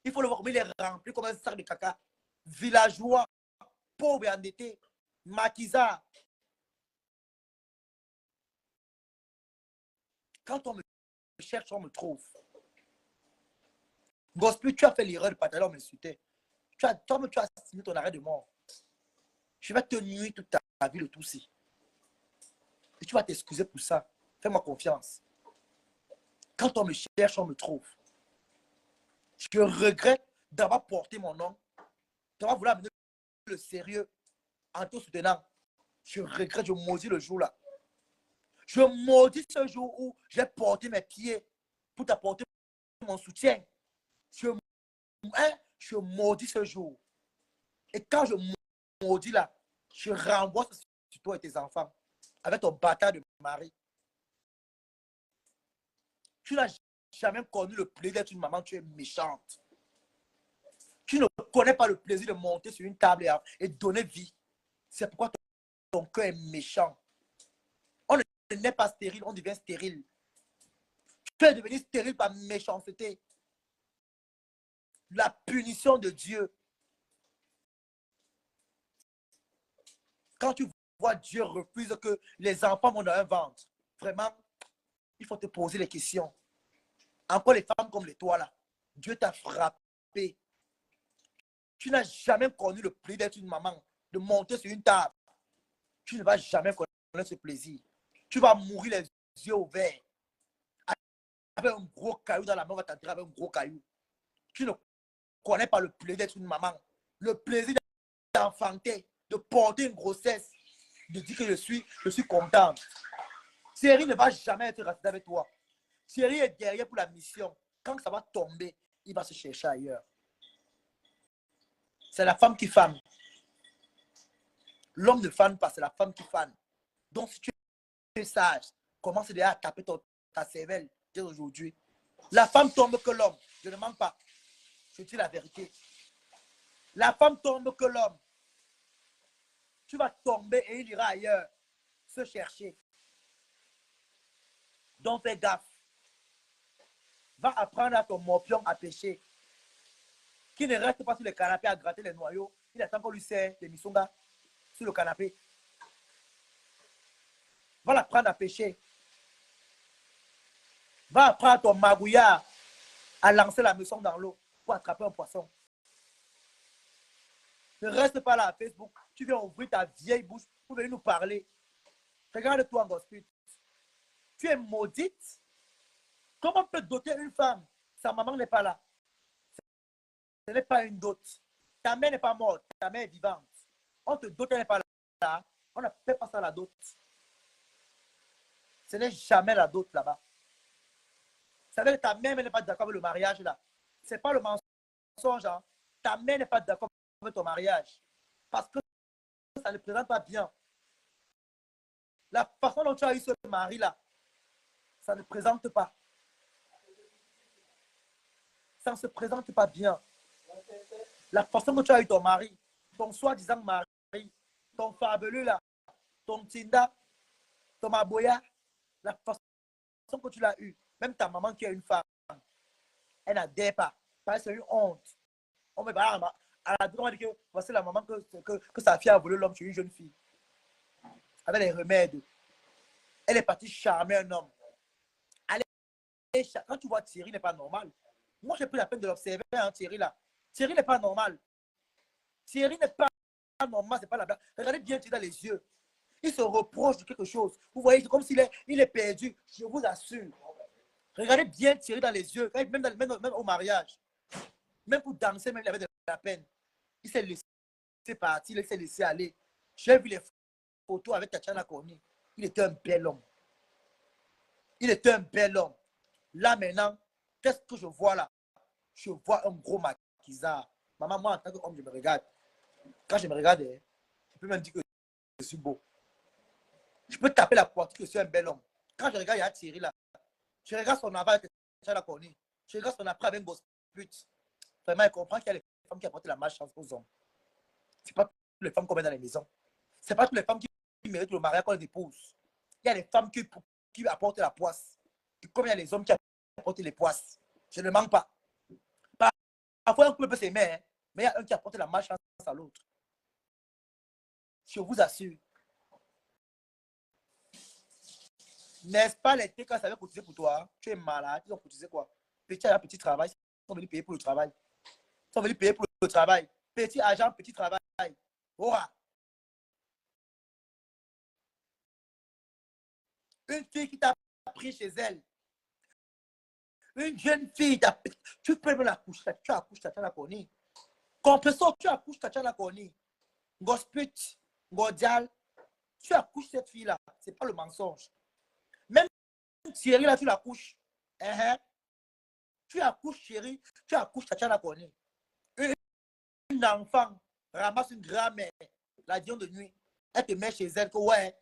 Il faut le voir comme il est rempli comme un sac de caca. Villageois, pauvre et endetté, maquisard. Quand on me cherche, on me trouve. Gospel, tu as fait l'erreur de partager, on m'insultait. Toi-même, tu as signé ton arrêt de mort. Je vais te nuire toute ta vie, le tout-ci. Et tu vas t'excuser pour ça. Fais-moi confiance. Quand on me cherche, on me trouve. Je regrette d'avoir porté mon nom, d'avoir voulu amener le sérieux en te soutenant. Je regrette, je maudis le jour-là. Je maudis ce jour où j'ai porté mes pieds pour t'apporter mon soutien. Je maudis ce jour. Et quand je maudis là, je renvoie sur toi et tes enfants avec ton bâtard de mari. Tu n'as jamais connu le plaisir d'être une maman, tu es méchante. Tu ne connais pas le plaisir de monter sur une table et donner vie. C'est pourquoi ton cœur est méchant. On n'est pas stérile, on devient stérile. Tu es devenu stérile par méchanceté. La punition de Dieu. Quand tu vois Dieu refuse que les enfants vont dans un ventre, vraiment, il faut te poser les questions. Encore les femmes comme les toi là, Dieu t'a frappé. Tu n'as jamais connu le plaisir d'être une maman, de monter sur une table. Tu ne vas jamais connaître ce plaisir. Tu vas mourir les yeux ouverts. Avec un gros caillou dans la main, on va t'enterrer avec un gros caillou. Tu ne connais pas le plaisir d'être une maman. Le plaisir d'enfanter, de porter une grossesse, de dire que je suis contente. Thierry ne va jamais être resté avec toi. Thierry est derrière pour la mission. Quand ça va tomber, il va se chercher ailleurs. C'est la femme qui fane. L'homme ne fane pas, c'est la femme qui fane. Donc, si tu es sage, commence déjà à taper ta cervelle dès aujourd'hui. La femme tombe que l'homme. Je ne mens pas. Je dis la vérité. La femme tombe que l'homme. Tu vas tomber et il ira ailleurs se chercher. Donc, fais gaffe. Va apprendre à ton morpion à pêcher. Qui ne reste pas sur le canapé à gratter les noyaux. Il attend qu'on lui sert des misongas sur le canapé. Va l'apprendre à pêcher. Va apprendre à ton magouillard à lancer la meçon dans l'eau pour attraper un poisson. Ne reste pas là à Facebook. Tu viens ouvrir ta vieille bouche pour venir nous parler. Regarde-toi en gospel. Tu es maudite. Comment peut doter une femme? Sa maman n'est pas là. Ce n'est pas une dot. Ta mère n'est pas morte. Ta mère est vivante. On te dote, elle n'est pas là. On ne fait pas ça la dot. Ce n'est jamais la dot là-bas. Ça veut dire que ta mère n'est pas d'accord avec le mariage là. Ce n'est pas le mensonge. Hein. Ta mère n'est pas d'accord avec ton mariage. Parce que ça ne présente pas bien. La façon dont tu as eu ce mari là, ça ne présente pas. Ça ne se présente pas bien. La façon dont tu as eu ton mari, ton soi-disant mari, ton fabuleux là, ton Tinda, ton Maboya, la façon que tu l'as eu, même ta maman qui est une femme, elle n'adhère pas. C'est une honte. On me parle à la on dit que voici la maman que sa fille a volé l'homme chez une jeune fille. Avec les remèdes. Elle est partie charmer un homme. Quand tu vois Thierry n'est pas normal. Moi, j'ai pris la peine de l'observer, hein, Thierry là. Thierry n'est pas normal. Thierry n'est pas normal, c'est pas la blague. Regardez bien Thierry dans les yeux. Il se reproche de quelque chose. Vous voyez, c'est comme s'il est perdu. Je vous assure. Regardez bien Thierry dans les yeux. Même au mariage. Même pour danser, même il avait de la peine. Il s'est laissé partir, il s'est laissé aller. J'ai vu les photos avec Tatiana Koni. Il était un bel homme. Il était un bel homme. Là maintenant, qu'est-ce que je vois là? Je vois un gros maquisard. Maman, moi en tant qu'homme, je me regarde. Quand je me regarde, je peux même dire que je suis beau. Je peux taper la poitrine que je suis un bel homme. Quand je regarde, il y a Thierry là. Je regarde son avant avec Tatiana Koni. Je regarde son après avec un gosse pute. Vraiment, il comprend qu'il y a les femmes qui apportent la malchance aux hommes. Ce n'est pas toutes les femmes qu'on met dans les maisons. Ce n'est pas toutes les femmes qui méritent le mariage qu'on les épouse. Il y a les femmes qui apportent la poisse. Et comme il y a les hommes qui apportent les poisses. Je ne mens pas. Parfois, un couple peut s'aimer, hein, mais il y a un qui apporte la malchance à l'autre. Je vous assure. N'est-ce pas l'été quand ça avait cotisé pour toi? Tu es malade, ils ont cotisé quoi? Petit agent, petit travail. Ils sont venus payer pour le travail. Ils sont venus payer pour le travail. Petit agent, petit travail. Ouah. Une fille qui t'a pris chez elle. Une jeune fille, tu peux me la coucher, tu accouches, tu la connais. Compressor, tu accouches, tu la connais. Gosput, Godial, tu accouches cette fille-là. Ce n'est pas le mensonge. Même Thierry, là, tu l'accouches. Tu accouches, chérie, tu accouches, tu la connais. Un enfant ramasse une grand-mère, la dion de nuit, elle te met chez elle, que ouais.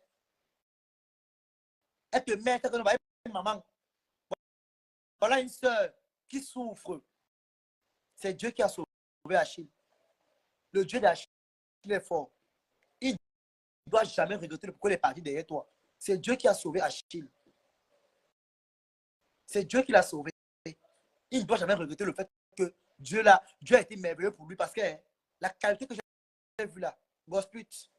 Elle te met, elle te dit, maman, voilà une soeur qui souffre. C'est Dieu qui a sauvé Achille. Le Dieu d'Achille est fort. Il ne doit jamais regretter pourquoi il est parti derrière toi. C'est Dieu qui a sauvé Achille. C'est Dieu qui l'a sauvé. Il ne doit jamais regretter le fait que Dieu a été merveilleux pour lui parce que la qualité que j'ai vue là, Gosput,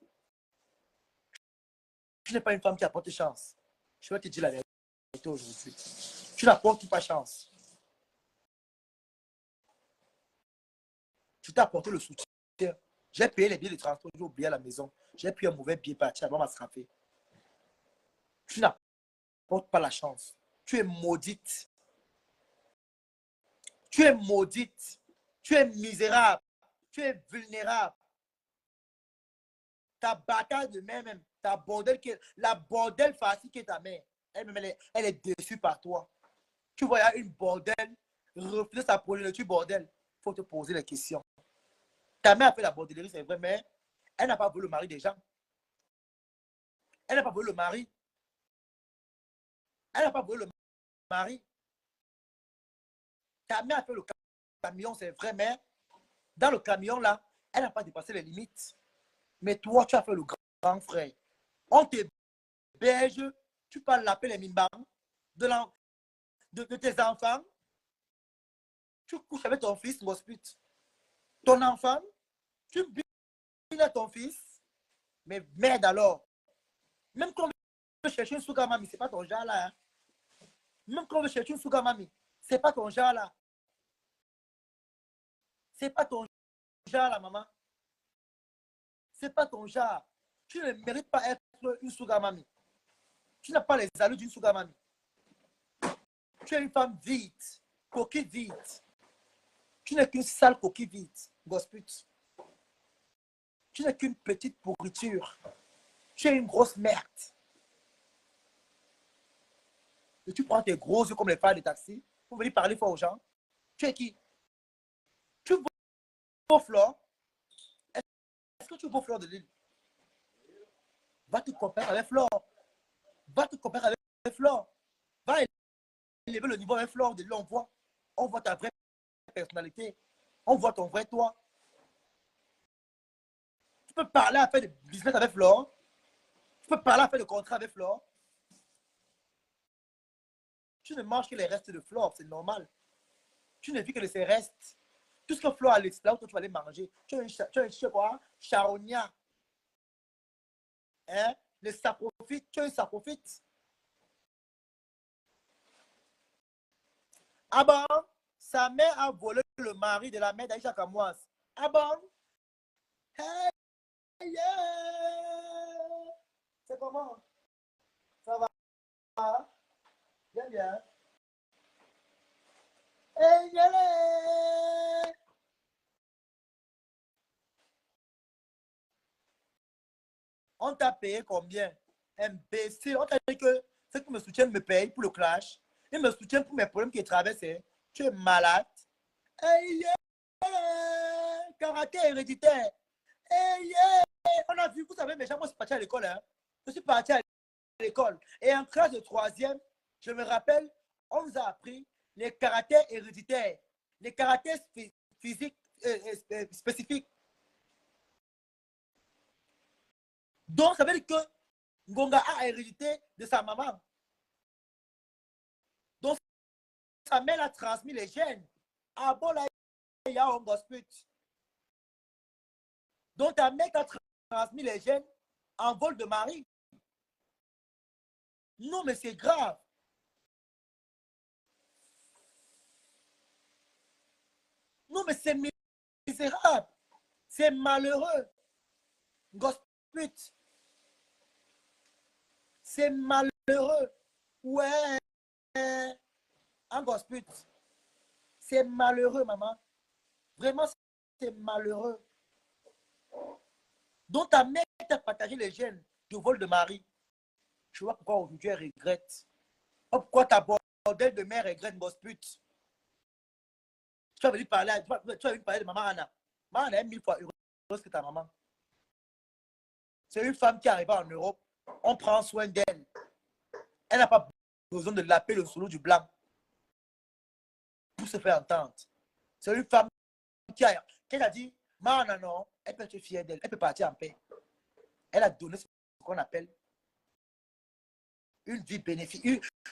tu n'es pas une femme qui apporte chance. Je vais te dire la vérité aujourd'hui. Tu n'apportes pas chance. Tu t'as apporté le soutien. J'ai payé les billets de transport, j'ai oublié à la maison. J'ai pris un mauvais billet parti avant ma scraper. Tu n'apportes pas la chance. Tu es maudite. Tu es maudite. Tu es misérable. Tu es vulnérable. Ta bataille de même, ta bordel, la bordel facile qui est ta mère, elle est déçue par toi. Tu vois, il y a une bordel, reflète sa progéniture bordel. Il faut te poser les questions. Ta mère a fait la bordellerie, c'est vrai, mais elle n'a pas voulu le mari des gens. Elle n'a pas voulu le mari. Elle n'a pas voulu le mari. Ta mère a fait le camion, c'est vrai, mais dans le camion, là, elle n'a pas dépassé les limites. Mais toi, tu as fait le grand frère. On t'héberge, tu parles l'appeler les mimbang de tes enfants. Tu couches avec ton fils, Gosput. Ton enfant, tu bines à ton fils. Mais merde alors. Même quand on veut chercher une souga mami, ce n'est pas ton genre là. Hein. Même quand on veut chercher une souga mami, ce n'est pas ton genre là. Ce n'est pas ton genre là, maman. Ce n'est pas ton genre. Tu ne mérites pas être une souga mami. Tu n'as pas les allures d'une souga mami. Tu es une femme vide, coquille vide. Tu n'es qu'une sale coquille vide, Gosput. Tu n'es qu'une petite pourriture. Tu es une grosse merde. Et tu prends tes gros yeux comme les phares des taxis pour venir parler fort aux gens. Tu es qui? Tu vaux Flore? Est-ce que tu vaux Flore de Lille? Va te comparer avec Flore. Va te comparer avec Flore. Va élever le niveau avec Flore de Lille. On voit ta vraie personnalité. On voit ton vrai toi. Tu peux parler à faire de business avec Flore. Tu peux parler à faire de contrat avec Flore. Tu ne manges que les restes de Flore, c'est normal. Tu ne vis que de ses restes. Tout ce que Flore a laissé, là où toi, tu vas aller manger. Tu es un quoi? Charognat. Hein? Les saprophytes, tu es un saprophyte. Ah bon? Sa mère a volé le mari de la mère d'Aïcha Kamouas. Ah bon? Hey, yeah! C'est comment? Ça va? Bien, bien. Hey, yeah! On t'a payé combien? Imbécile. On t'a dit que ceux qui me soutiennent me payent pour le clash. Ils me soutiennent pour mes problèmes qui traversent. Tu es malade. Hey, yeah! Karaté héréditaire. Hey, yeah! On a vu, vous savez, mes gens, moi, je suis parti à l'école. Hein. Je suis parti à l'école. Et en classe de troisième, je me rappelle, on nous a appris les caractères héréditaires, les caractères physiques spécifiques. Donc, ça veut dire que Ngonga a hérédité de sa maman. Donc, sa mère a transmis les gènes. Ah bon, là, y a un gospel. Donc ta mère t'a transmis les gènes en vol de mari. Non, mais c'est grave. Non, mais c'est misérable. C'est malheureux. Gospel. C'est malheureux. Ouais. Un gospel. C'est malheureux, maman. Vraiment, c'est malheureux. Donc ta mère t'a partagé les gènes de vol de mari. Je vois pourquoi aujourd'hui elle regrette. Pourquoi ta bordel de mère regrette, gosse pute. Tu vas venir parler, de maman Anna. Maman Anna est 1000 fois heureuse que ta maman. C'est une femme qui arrive en Europe. On prend soin d'elle. Elle n'a pas besoin de laper le solo du blanc pour se faire entendre. C'est une femme qui a dit, maman non, elle peut être fière d'elle. Elle peut partir en paix. Elle a donné ce qu'on appelle une vie bénéfique,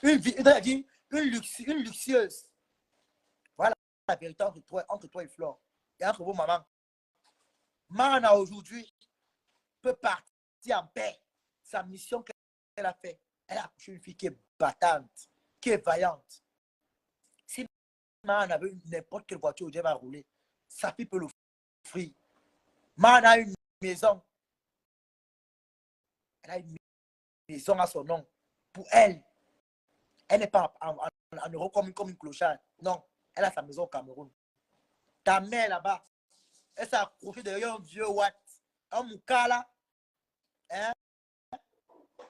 une vie, une luxueuse. Voilà la vérité entre toi et Flore. Et entre vos mamans. Mana aujourd'hui peut partir en paix. Sa mission qu'elle a fait, elle a accouché une fille qui est battante, qui est vaillante. Si Mana avait n'importe quelle voiture où elle va rouler, sa fille peut l'offrir. Mana a une maison. Elle a une maison à son nom. Pour elle, elle n'est pas en Europe comme une clochard. Non, elle a sa maison au Cameroun. Ta mère là-bas, elle s'est accrochée derrière un vieux Watt, un Moukala. Hein?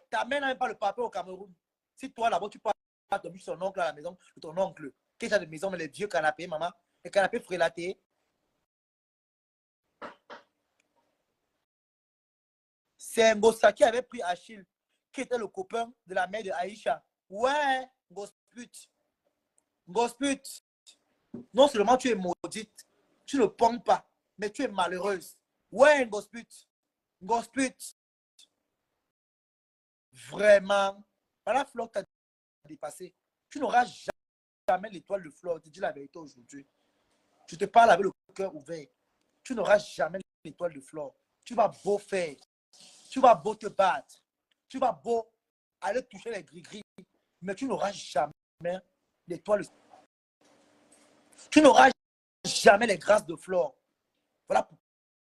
Ta mère n'a même pas le papier au Cameroun. Si toi là-bas, tu peux dormir son oncle à la maison de ton oncle. Quel genre de maison, mais les vieux canapés, maman, les canapés frélatés. C'est un gossa qui avait pris Achille, qui était le copain de la mère de Aïcha. Ouais, gosse pute. Gosse pute. Non seulement tu es maudite, tu ne ponds pas, mais tu es malheureuse. Ouais, gosse pute. Gosse pute. Vraiment. Voilà, Flore t'a dépassé. Tu n'auras jamais l'étoile de Flore. Je te dis la vérité aujourd'hui. Je te parle avec le cœur ouvert. Tu n'auras jamais l'étoile de Flore. Tu vas beau faire. Tu vas beau te battre. Tu vas beau aller toucher les gris-gris. Mais tu n'auras jamais l'étoile. Tu n'auras jamais les grâces de Flore. Voilà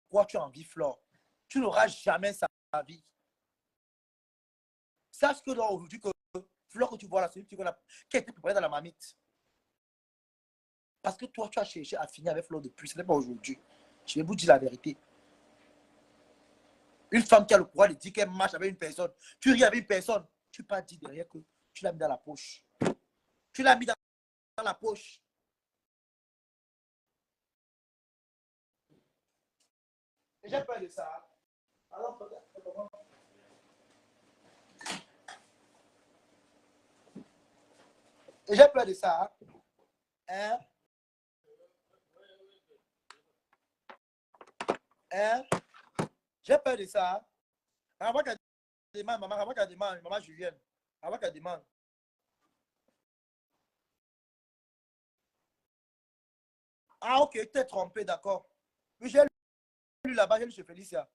pourquoi tu as envie, Flore. Tu n'auras jamais sa vie. Sache que aujourd'hui, que Flore que tu vois là, c'est une fille qui a été préparée dans la marmite. Parce que toi, tu as cherché à finir avec Flore depuis. Ce n'est pas aujourd'hui. Je vais vous dire la vérité. Une femme qui a le courage de dire qu'elle marche avec une personne. Tu ris avec une personne. Tu ne peux pas dire derrière que tu l'as mis dans la poche. Tu l'as mis dans la poche. Et j'ai peur de ça. Alors, et j'ai peur de ça. Hein? Hein? J'ai peur de ça. Avant qu'elle demande, maman, avant qu'elle demande, maman Julienne. Avant qu'elle demande. Ah, ok, t'es trompé, d'accord. Oui, j'ai lu là-bas, j'ai lu chez Félicia.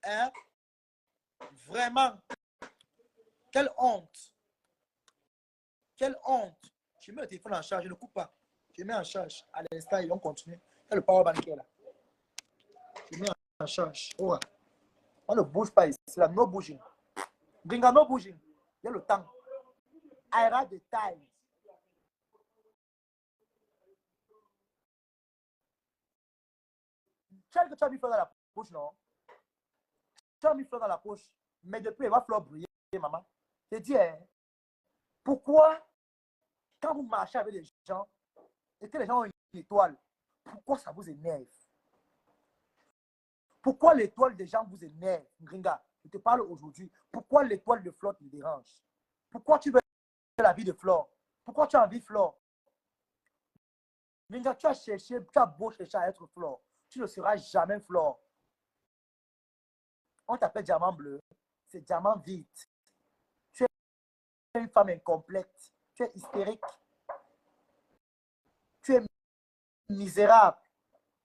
Hein? Vraiment. Quelle honte. Quelle honte. Je mets le téléphone en charge, je ne coupe pas. Je mets en charge. À l'instant, ils vont continuer. Il y a le power bank qui est là. Je mets en charge. Oh, on ne bouge pas ici. Là, no bouging. Gringa, no bouging. Il y a le temps. I have the time. Tu as que tu as mis fleur dans la poche, non? Tu as mis fleur dans la poche. Mais depuis, il va falloir briller, maman. Je dis, hein, pourquoi, quand vous marchez avec les gens, et que les gens ont une étoile, pourquoi ça vous énerve? Pourquoi l'étoile des gens vous énerve, Gringa? Je te parle aujourd'hui. Pourquoi l'étoile de Flore te dérange? Pourquoi tu veux la vie de Flore? Pourquoi tu as envie de Flore? Gringa, tu as beau chercher à être Flore. Tu ne seras jamais Flore. On t'appelle diamant bleu. C'est diamant vide. Tu es une femme incomplète. Tu es hystérique. Tu es misérable.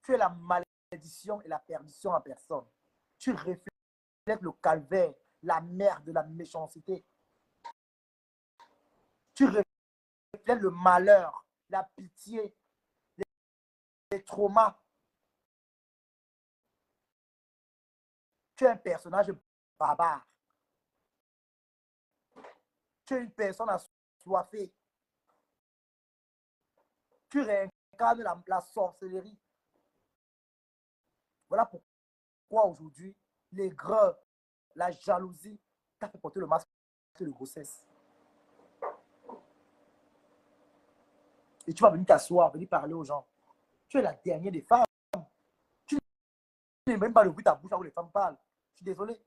Tu es la malédiction et la perdition en personne. Tu reflètes le calvaire, la merde, la méchanceté. Tu reflètes le malheur, la pitié, les traumas. Tu es un personnage barbare. Tu es une personne assoiffée. Tu réincarnes la sorcellerie. Voilà pourquoi aujourd'hui, les grès, la jalousie, t'as fait porter le masque de grossesse. Et tu vas venir t'asseoir, venir parler aux gens. Tu es la dernière des femmes. Tu n'aimes même pas d'ouvrir ta bouche où les femmes parlent. Je suis désolé.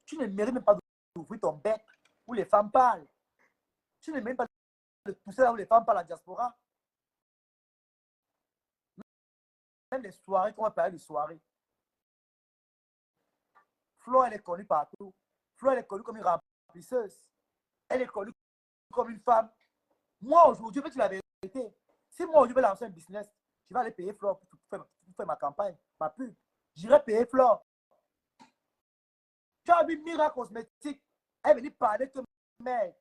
Tu ne mérites même pas d'ouvrir ton bec où les femmes parlent. Tu ne mérites pas de pousser là où les femmes parlent à la diaspora. Même les soirées, qu'on va parler de soirées. Flo, elle est connue partout. Flo, elle est connue comme une remplisseuse. Elle est connue comme une femme. Moi, aujourd'hui, je vais te dire la vérité. Si moi, je vais lancer un business, je vais aller payer Flo pour faire ma campagne, ma pub. J'irai payer Flo. Tu as vu Mira Cosmétique. Elle venait parler que mais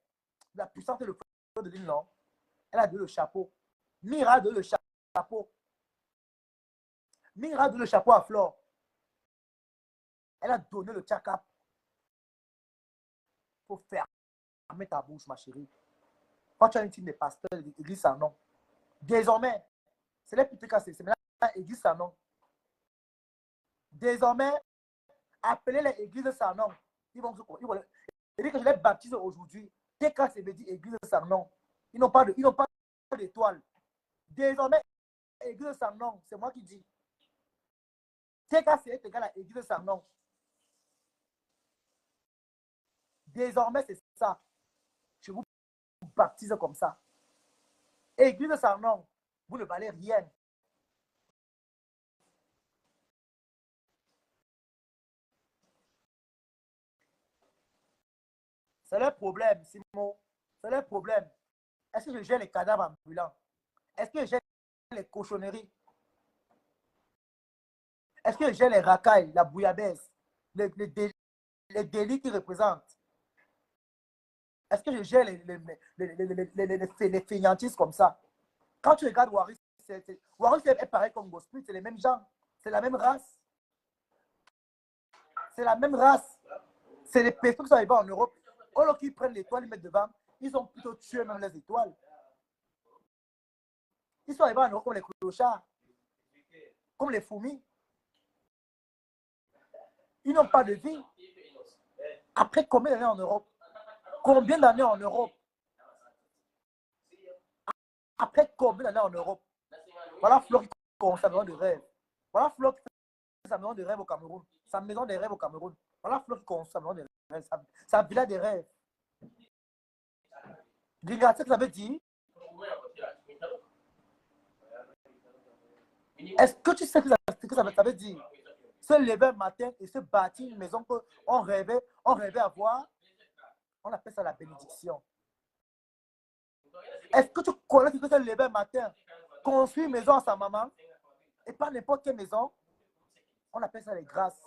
la puissance et le feu de l'île, non. Elle a donné le chapeau. Mira a donné le chapeau. Mira a donné le chapeau à Flore. Elle a donné le check-up. Il faut fermer ta bouche, ma chérie. Quand tu as une team de pasteurs, l'église sans nom. Désormais, c'est les petits cas, c'est maintenant l'église sans nom. Désormais, appelez les églises sans nom. Ils vont dire que je les baptise aujourd'hui. Dès que c'est dit église sans nom. Ils n'ont pas d'étoile. Désormais, église sans nom, c'est moi qui dis. Dès que c'est égal à église sans nom. Désormais, c'est ça. Je vous baptise comme ça. Église sans nom, vous ne valez rien. C'est le problème, Simon. C'est le problème. Est-ce que je gère les cadavres ambulants? Est-ce que je gère les cochonneries? Est-ce que je gère les racailles, la bouillabaisse, les délits qu'ils représentent? Est-ce que je gère les fainéantistes comme ça? Quand tu regardes Waris, Waris est pareil comme Gospel, c'est les mêmes gens, c'est la même race. C'est la même race. C'est les personnes qui sont arrivées en Europe. Alors qu'ils prennent l'étoile, ils mettent devant, ils ont plutôt tué même les étoiles. Ils sont arrivés en Europe comme les clochards, comme les fourmis. Ils n'ont pas de vie. Après combien d'années en Europe? Combien d'années en Europe? Après combien d'années en Europe? Voilà Flo qui commence sa maison de rêve. Voilà Flo qui fait sa maison de rêve au Cameroun. Sa maison de rêve au Cameroun. Voilà Flo qui commence sa maison de rêve. Sa villa de rêve. Regarde ce que ça veut dire. Est-ce que tu sais ce que ça veut dire? Se lever un matin et se bâtir une maison qu'on rêvait avoir. On appelle ça la bénédiction. Est-ce que tu connais ce que c'est lever un matin, construire une maison à sa maman et pas n'importe quelle maison? On appelle ça les grâces.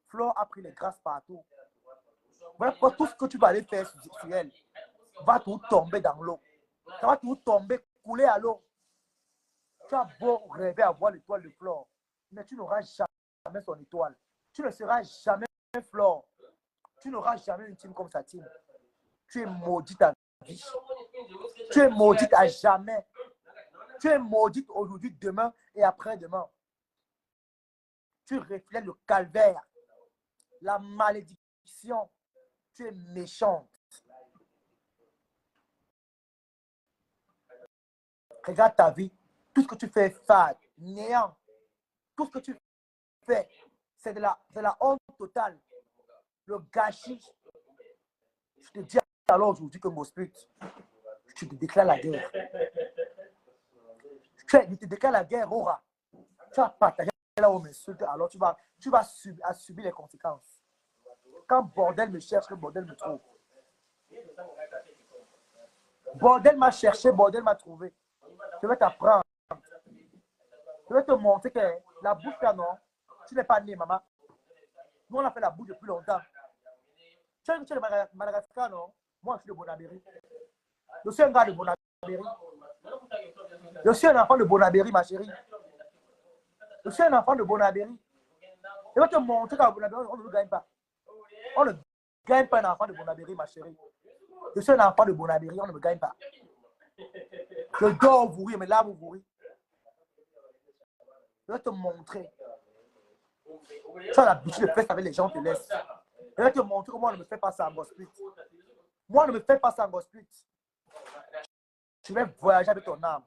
Flore a pris les grâces partout. Voilà pourquoi tout ce que tu vas aller faire sur elle va tout tomber dans l'eau. Ça va tout tomber, couler à l'eau. Tu as beau rêver avoir l'étoile de Flore, mais tu n'auras jamais son étoile. Tu ne seras jamais Flore. Tu n'auras jamais une team comme sa team. Tu es maudite à vie. Tu es maudite à jamais. Tu es maudite aujourd'hui, demain et après-demain. Tu reflètes le calvaire, la malédiction. Tu es méchante. Regarde ta vie. Tout ce que tu fais est fade, néant. Tout ce que tu fais, c'est de la honte totale. Le gâchis. Je te dis alors aujourd'hui que Gospel, je te déclare la guerre. Je te déclare la guerre, Aura. Tu vas partager là où on m'insulte, alors tu vas subir les conséquences. Quand bordel me cherche, le bordel me trouve. Bordel m'a cherché, bordel m'a trouvé. Je vais t'apprendre. Je vais te montrer que la bouche là, non, tu n'es pas né, maman. Nous, on a fait la bouche depuis longtemps. Tu es de Madagascar, non? Moi, je suis de Bonabéry. Je suis un gars de Bonabéry. Je suis un enfant de Bonabéry, ma chérie. Je suis un enfant de Bonabéry. Je vais te montrer qu'à Bonabéry, on ne gagne pas. On ne gagne pas un enfant de Bonabéry, ma chérie. Je suis un enfant de Bonabéry, on ne me gagne pas. Je dors vous rire, mais là, vous rire. Je vais te montrer. Tu as l'habitude de faire ça avec les gens, te laissent. Je vais te montrer comment on ne me fait pas ça en gospel. Moi, on ne me fait pas ça en gospel. Je vais voyager avec ton âme.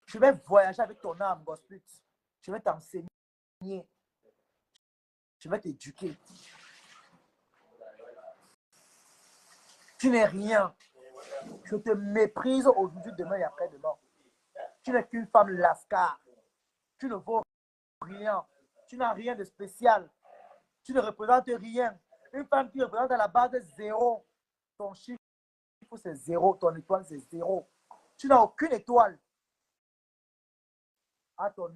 Je vais voyager avec ton âme, gospel. Je vais t'enseigner. Je vais t'éduquer. Tu n'es rien. Je te méprise aujourd'hui, demain et après-demain. Tu n'es qu'une femme lascar. Tu ne vaux rien. Tu n'as rien de spécial. Tu ne représentes rien. Une femme qui représente à la base zéro. Ton chiffre, c'est zéro. Ton étoile, c'est zéro. Tu n'as aucune étoile. À ton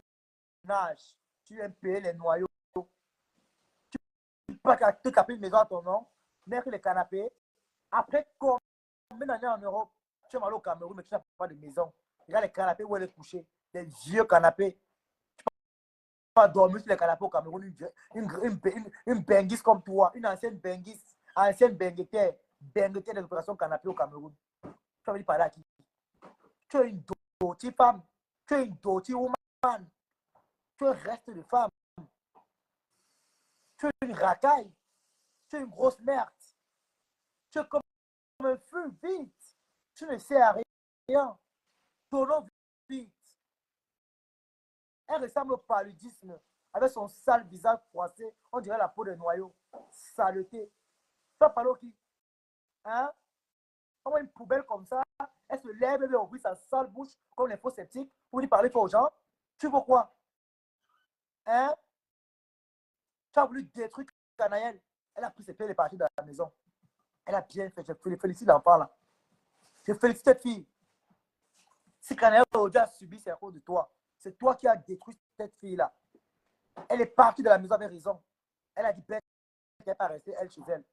âge, tu aimes payer les noyaux. Tu ne peux pas te taper une maison à ton nom, mettre les canapés. Après combien d'années en Europe, tu es allé au Cameroun, mais tu n'as pas de maison. Regarde les canapés où elle est couchée. Des vieux canapés. Tu peux pas dormir sur les canapés au Cameroun. Une benguisse comme toi, une ancienne benguisse, ancienne benguetaire de l'opération canapé au Cameroun. Tu vas venir parler à qui? Tu es une dotée femme. Tu es une dotée woman. Tu es un reste de femme. Tu es une racaille. Tu es une grosse merde. Tu es comme un feu vite. Tu ne sais à rien. Ton nom vite. Elle ressemble au paludisme. Avec son sale visage froissé, on dirait la peau de noyau. Saleté. Tu vas parler au qui? Hein? On voit une poubelle comme ça. Elle se lève et ouvre sa sale bouche comme les faux sceptiques pour lui parler aux gens. Tu veux quoi? Hein? Tu as voulu détruire Canaël. Elle a pris ses pieds et est partie de la maison. Elle a bien fait. Je félicite l'enfant là. Je félicite cette fille. Si Canaël aujourd'hui a subi, c'est à cause de toi. C'est toi qui as détruit cette fille-là. Elle est partie de la maison avec raison. Elle a dit Bête qu'elle n'est pas restée, elle, chez elle.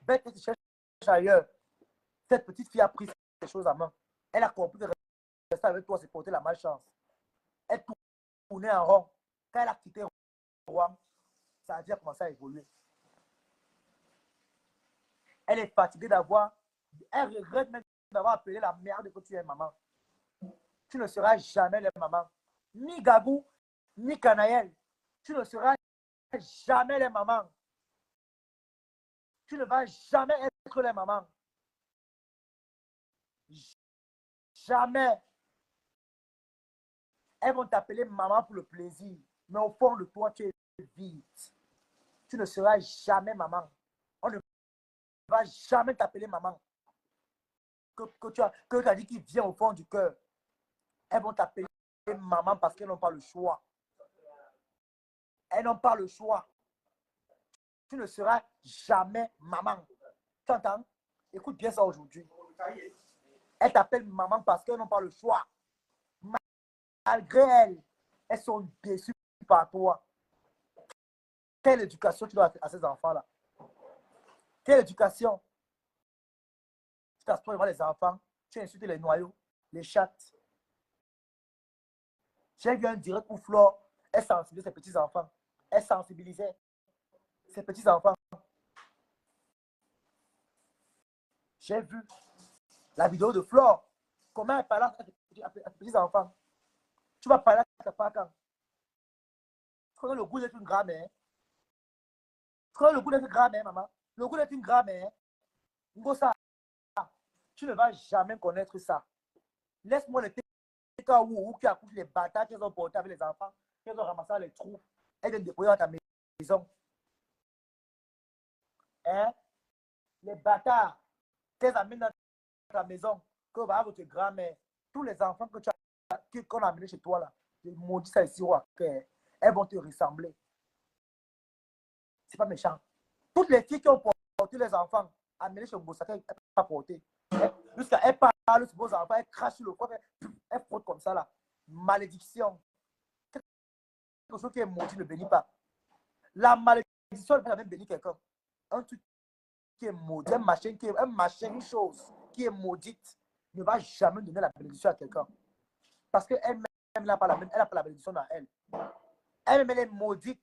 Bête qu'elle se cherche ailleurs. Cette petite fille a pris ces choses à main. Elle a compris que rester avec toi, c'est porter la malchance. Elle tournait en rond. Quand elle a quitté Rouen, ça a déjà commencé à évoluer. Elle est fatiguée d'avoir. Elle regrette même d'avoir appelé la merde que tu es, maman. Tu ne seras jamais les mamans. Ni Gabou, ni Canaël. Tu ne seras jamais les mamans. Tu ne vas jamais être les mamans. Jamais. Elles vont t'appeler maman pour le plaisir. Mais au fond de toi, tu es vide. Tu ne seras jamais maman. On ne va jamais t'appeler maman. Que tu as dit qu'il vient au fond du cœur. Elles vont t'appeler maman parce qu'elles n'ont pas le choix. Elles n'ont pas le choix. Tu ne seras jamais maman. Tu entends? Écoute bien ça aujourd'hui. Elles t'appellent maman parce qu'elles n'ont pas le choix. Malgré elles, elles sont déçues par toi. Quelle éducation tu dois à ces enfants-là? Quelle éducation? Tu t'assois devant les enfants, tu insultes les noyaux, les chattes. J'ai vu un direct où Flore, elle sensibilisait ses petits-enfants. Elle sensibilisait ses petits-enfants. J'ai vu la vidéo de Flore. Comment elle parle à ses petits-enfants. Tu vas parler à ta part quand? Tu connais le goût d'être une grand-mère. Tu connais le goût d'être une grand-mère, maman. Le goût d'être une grand-mère. Ça, tu ne vas jamais connaître ça. Laisse-moi le cas où qui accouche les bâtards qu'ils ont portés avec les enfants, qu'ils ont ramassé les trous et de déposer dans ta maison. Hein? Les bâtards qu'ils amènent dans ta maison, que va votre grand-mère, tous les enfants que tu as, qu'on a amenés chez toi là, je maudis ça ici, elles vont te ressembler. C'est pas méchant. Toutes les filles qui ont porté les enfants, amenés chez Moussaka, elles ne peuvent pas porter. Jusqu'à elles parlent sur vos enfants, elles crachent sur le corps, elles frottent comme ça là. malédiction. Quelque chose qui est maudit ne bénit pas. La malédiction ne peut jamais bénir quelqu'un. Un truc qui est maudit, un machin, une chose qui est maudite ne va jamais donner la bénédiction à quelqu'un. Parce qu'elle-même n'a pas la bénédiction dans elle. Elle-même, elle est maudite.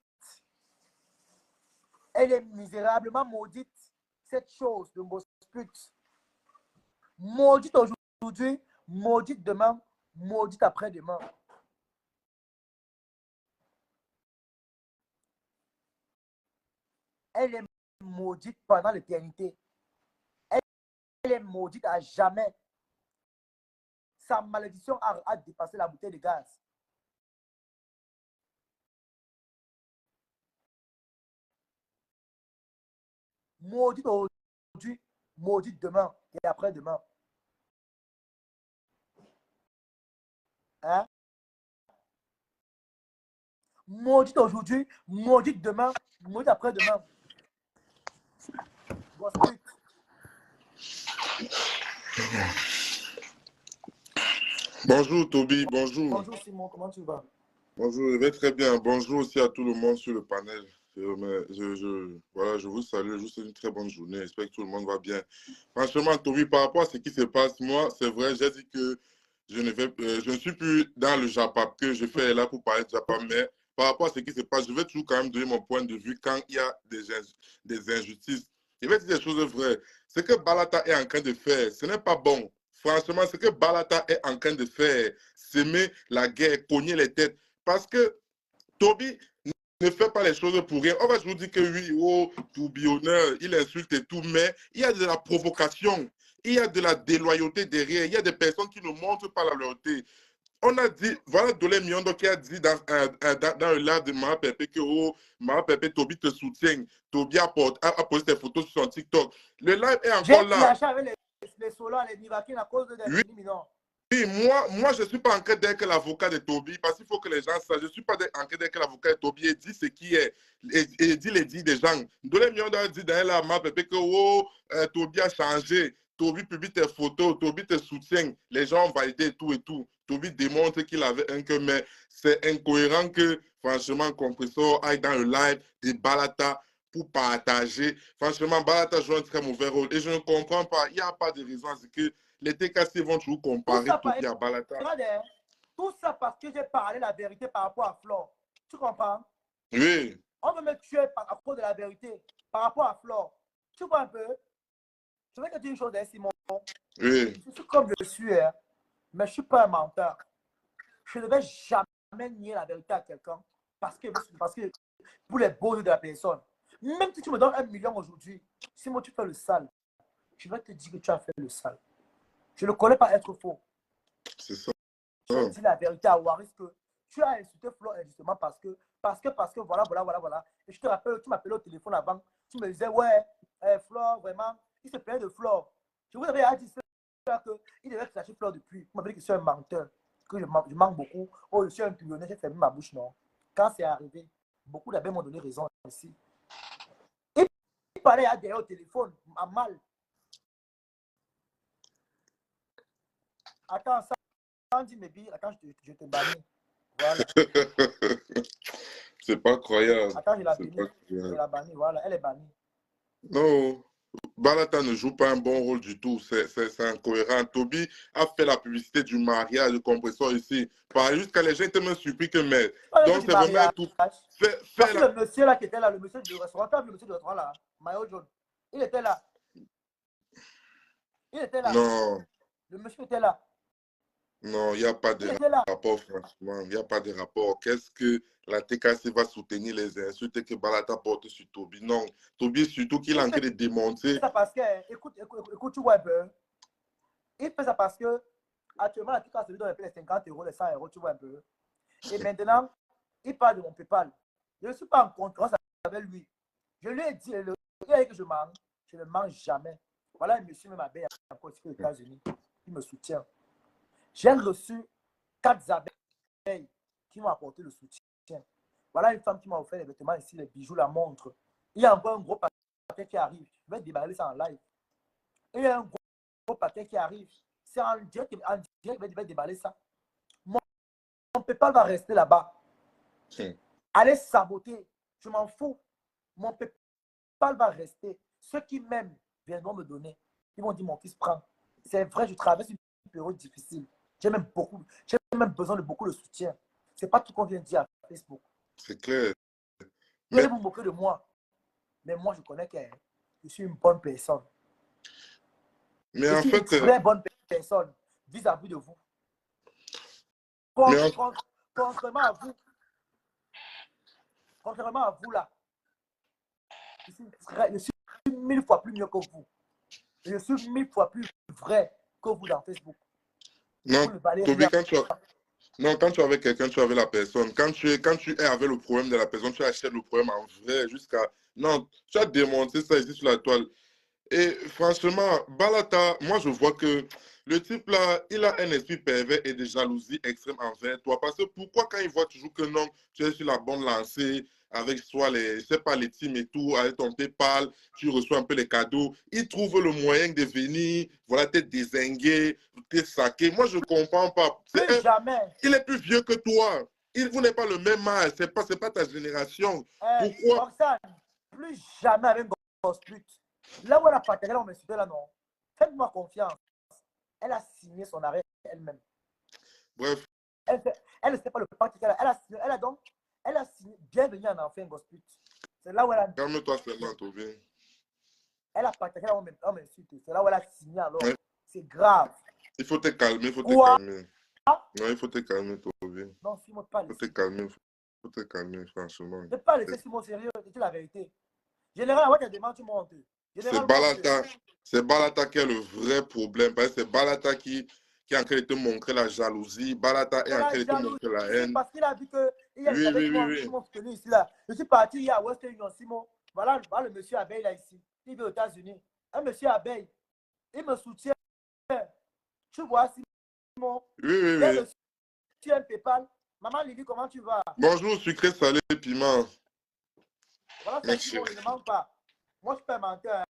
Elle est misérablement maudite. Cette chose de Mbosput. Maudite aujourd'hui, maudite demain, maudite après-demain. Elle est maudite pendant l'éternité. Elle est maudite à jamais. Sa malédiction a dépassé la bouteille de gaz. Maudite aujourd'hui, maudite demain et après-demain. Hein? Maudite aujourd'hui, maudite demain, maudite après-demain. Bonjour Toby, bonjour. Bonjour Simon, comment tu vas? Bonjour, je vais très bien. Bonjour aussi à tout le monde sur le panel. Voilà, je vous salue, je vous souhaite une très bonne journée. J'espère que tout le monde va bien. Franchement, Toby, par rapport à ce qui se passe, moi, c'est vrai, j'ai dit que je ne suis plus dans le Japap, que je fais là pour parler de Japap, mais par rapport à ce qui se passe, je vais toujours quand même donner mon point de vue quand il y a des injustices. Je vais dire des choses vraies. Ce que Balata est en train de faire, ce n'est pas bon. Franchement, ce que Balata est en train de faire, semer la guerre, cogner les têtes, parce que Toby ne fait pas les choses pour rien. On va toujours dire que oui, oh, tourbillonneur, il insulte et tout, mais il y a de la provocation, il y a de la déloyauté derrière, il y a des personnes qui ne montrent pas la loyauté. On a dit, voilà Dolé Miondo qui a dit dans le live de Mara Pepe que oh, Mara Pepe, Toby te soutient. Toby a posté des photos sur son TikTok. Le live est encore là. J'ai avec les solos, les Nivakin à cause de Oui. Oui, moi, je ne suis pas en train d'être l'avocat de Toby, parce qu'il faut que les gens sachent. Je ne suis pas en train d'être l'avocat de Toby et dit ce qui est. Et dit les dits des gens. Dolé Miondo a dit dans la map que oh, Toby a changé. Toby publie tes photos, Toby te soutient. Les gens ont validé tout et tout. Toby démontre qu'il avait un cœur, mais c'est incohérent que, franchement, Compressor aille dans le live de Balata pour partager. Franchement, Balata joue un très mauvais rôle. Et je ne comprends pas. Il n'y a pas de raison à ce que les TKC vont toujours comparer Toby à Balata. Tout ça parce que j'ai parlé la vérité par rapport à Flore. Tu comprends? Oui. On veut me tuer à cause de la vérité par rapport à Flore. Tu vois un peu? Je vais te dire une chose, Simon. Oui. Je suis comme je suis, hein, mais je ne suis pas un menteur. Je ne vais jamais nier la vérité à quelqu'un parce que pour les beaux yeux de la personne. Même si tu me donnes 1 million aujourd'hui, si moi tu fais le sale, je vais te dire que tu as fait le sale. Je ne connais pas être faux. C'est ça. Je dis la vérité à Waris que tu as insulté Flo injustement parce que voilà. Et je te rappelle, tu m'appelais au téléphone avant, tu me disais, ouais, Flo, vraiment, il se plaignait de Flo. Je vous avais dit qu'il devait clasher Flo depuis. Il m'avait dit que je suis un menteur, que je manque beaucoup. Oh, je suis un tuyaunet, j'ai fermé ma bouche, non. Quand c'est arrivé, beaucoup d'abeilles m'ont donné raison ici. Il parlait à derrière au téléphone, à mal. Attends, ça. Quand dit mes billes, attends, je te bannis. Voilà. C'est pas croyable. Attends, je la bannis. Je la bannis, voilà, elle est bannie. Non, Balata ne joue pas un bon rôle du tout. C'est incohérent. Toby a fait la publicité du mariage de Compressor ici. Jusqu'à les gens étaient même surpris que mais. Donc c'est vraiment tout. Parce que le monsieur là qui était là, le monsieur du restaurant, le monsieur du restaurant là, maillot jaune, il était là. Il était là. Non. Le monsieur était là. Non, il n'y a pas de rapport, franchement. Il n'y a pas de rapport. Qu'est-ce que la TKC va soutenir les insultes que Balata porte sur Toby? Non. Toby, surtout qu'il est en train de démonter. Ça parce que, écoute, tu vois un peu. Il fait ça parce que, actuellement, la TKC lui donne les 50 euros, les 100 euros, tu vois un peu. Et maintenant, il parle de mon PayPal. Je ne suis pas en concurrence avec lui. Je lui ai dit, que je mange, je ne mange jamais. Voilà, un monsieur même abeille encore aux États-Unis. Il me soutient. J'ai reçu 4 abeilles qui m'ont apporté le soutien. Voilà une femme qui m'a offert les vêtements ici, les bijoux, la montre. Il y a encore un gros paquet qui arrive. Je vais déballer ça en live. Il y a un gros paquet qui arrive. C'est en direct, je vais déballer ça. Mon PayPal va rester là-bas. Allez saboter. Je m'en fous. Mon PayPal va rester. Ceux qui m'aiment viendront me donner. Ils vont dire, mon fils, prends. C'est vrai, je traverse une période difficile. J'ai même besoin de beaucoup de soutien. Ce n'est pas tout qu'on vient de dire à Facebook. C'est clair. Vous allez vous moquer de moi. Mais moi, je connais que je suis une bonne personne. Mais je en suis fait, une très bonne personne vis-à-vis de vous. Contrairement à vous là, je suis 1000 fois plus mieux que vous. Je suis 1000 fois plus vrai que vous dans Facebook. non, Vous ne valez Toby, rien. quand tu es avec quelqu'un, tu es avec la personne. Quand tu es avec le problème de la personne, tu achètes le problème en vrai jusqu'à... Non, tu as démonté ça ici sur la toile. Et franchement, Balata, moi je vois que le type là, il a un esprit pervers et de jalousie extrême envers toi. Parce que pourquoi quand il voit toujours que non, tu es sur la bonne lancée, avec soit les, je sais pas, les teams et tout, avec ton PayPal, tu reçois un peu les cadeaux, il trouve le moyen de venir, voilà, te dézinguer, te saquer. Moi je comprends pas. Plus jamais. Il est plus vieux que toi. Vous n'êtes pas le même âge, c'est pas ta génération. Pourquoi? Roxane, plus jamais avec Gosput. Là où elle a partagé, on m'insultait là, non. Faites-moi confiance. Elle a signé son arrêt elle-même. Bref. Elle ne sait pas le parti qu'elle a. Elle a signé bienvenue en enfant Gosput. C'est là où elle a. Calme-toi seulement, Toby. Elle a partagé, on m'insulte. C'est là où elle a signé alors. Ouais. C'est grave. Il faut te calmer, il faut te Quoi? calmer. Non, il faut te calmer, Toby. Non, Simon, pas Il faut te calmer, faut te calmer, franchement. Ne pas laisser Simon sérieux, c'est la vérité. Général, avant qu'elle demande, tu montes. C'est Balata qui est le vrai problème. Parce que c'est Balata qui est en train de te montrer la jalousie. Balata est en train de te montrer la haine. Parce qu'il a vu que il y a oui. Simon ici là. Je suis parti hier à Western Union, Simon. Voilà le monsieur Abeille là ici. Il vit aux États-Unis. Un monsieur Abeille. Il me soutient. Tu vois, Simon. Oui. Tu as un PayPal. Maman Lily, comment tu vas? Bonjour, sucré, salé, piment. Voilà, ça, Simon, il ne manque pas. Moi, je peux mentir.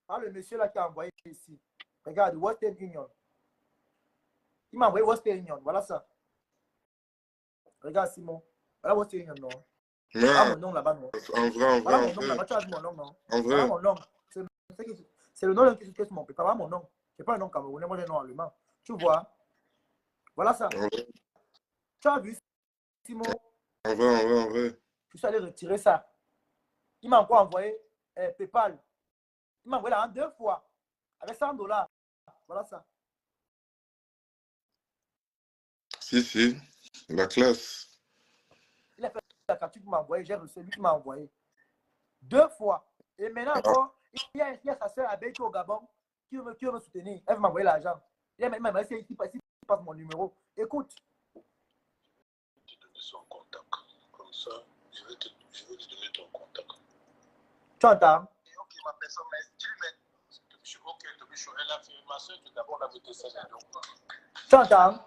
Hein, le monsieur là qui a envoyé ici. Regarde, Western Union. Il m'a envoyé Western Union. Voilà ça. Regarde, Simon. Voilà Western Union, non? Voilà mon nom là-bas, non? En vrai. Voilà mon nom là-bas. Tu as vu mon nom, non? En vrai. Voilà mon nom. C'est le nom qui est sur mon papier. Voilà mon nom. Ce n'est pas un nom camerounais, moi j'ai un nom allemand. Tu vois? Voilà ça. Tu as vu, Simon? En vrai. Je suis allé retirer ça. Il m'a encore envoyé PayPal. Il m'a envoyé là en 2 fois. Avec $100. Voilà ça. Si. La classe. Il a fait la capture qu'il m'a envoyé. J'ai reçu lui qui m'a envoyé. 2 fois. Et maintenant encore, il y a sa soeur Abeille au Gabon qui veut me soutenir. Elle m'a envoyé l'argent. Il m'a dit qu'il passe mon numéro. Écoute. Je vais te donner son contact. Comme ça, je vais te donner ton contact. Tu entends? Ok, ma personne, mais dis-lui, ok, elle a fait ma soeur du Gabon, la voté ça. Tu entends?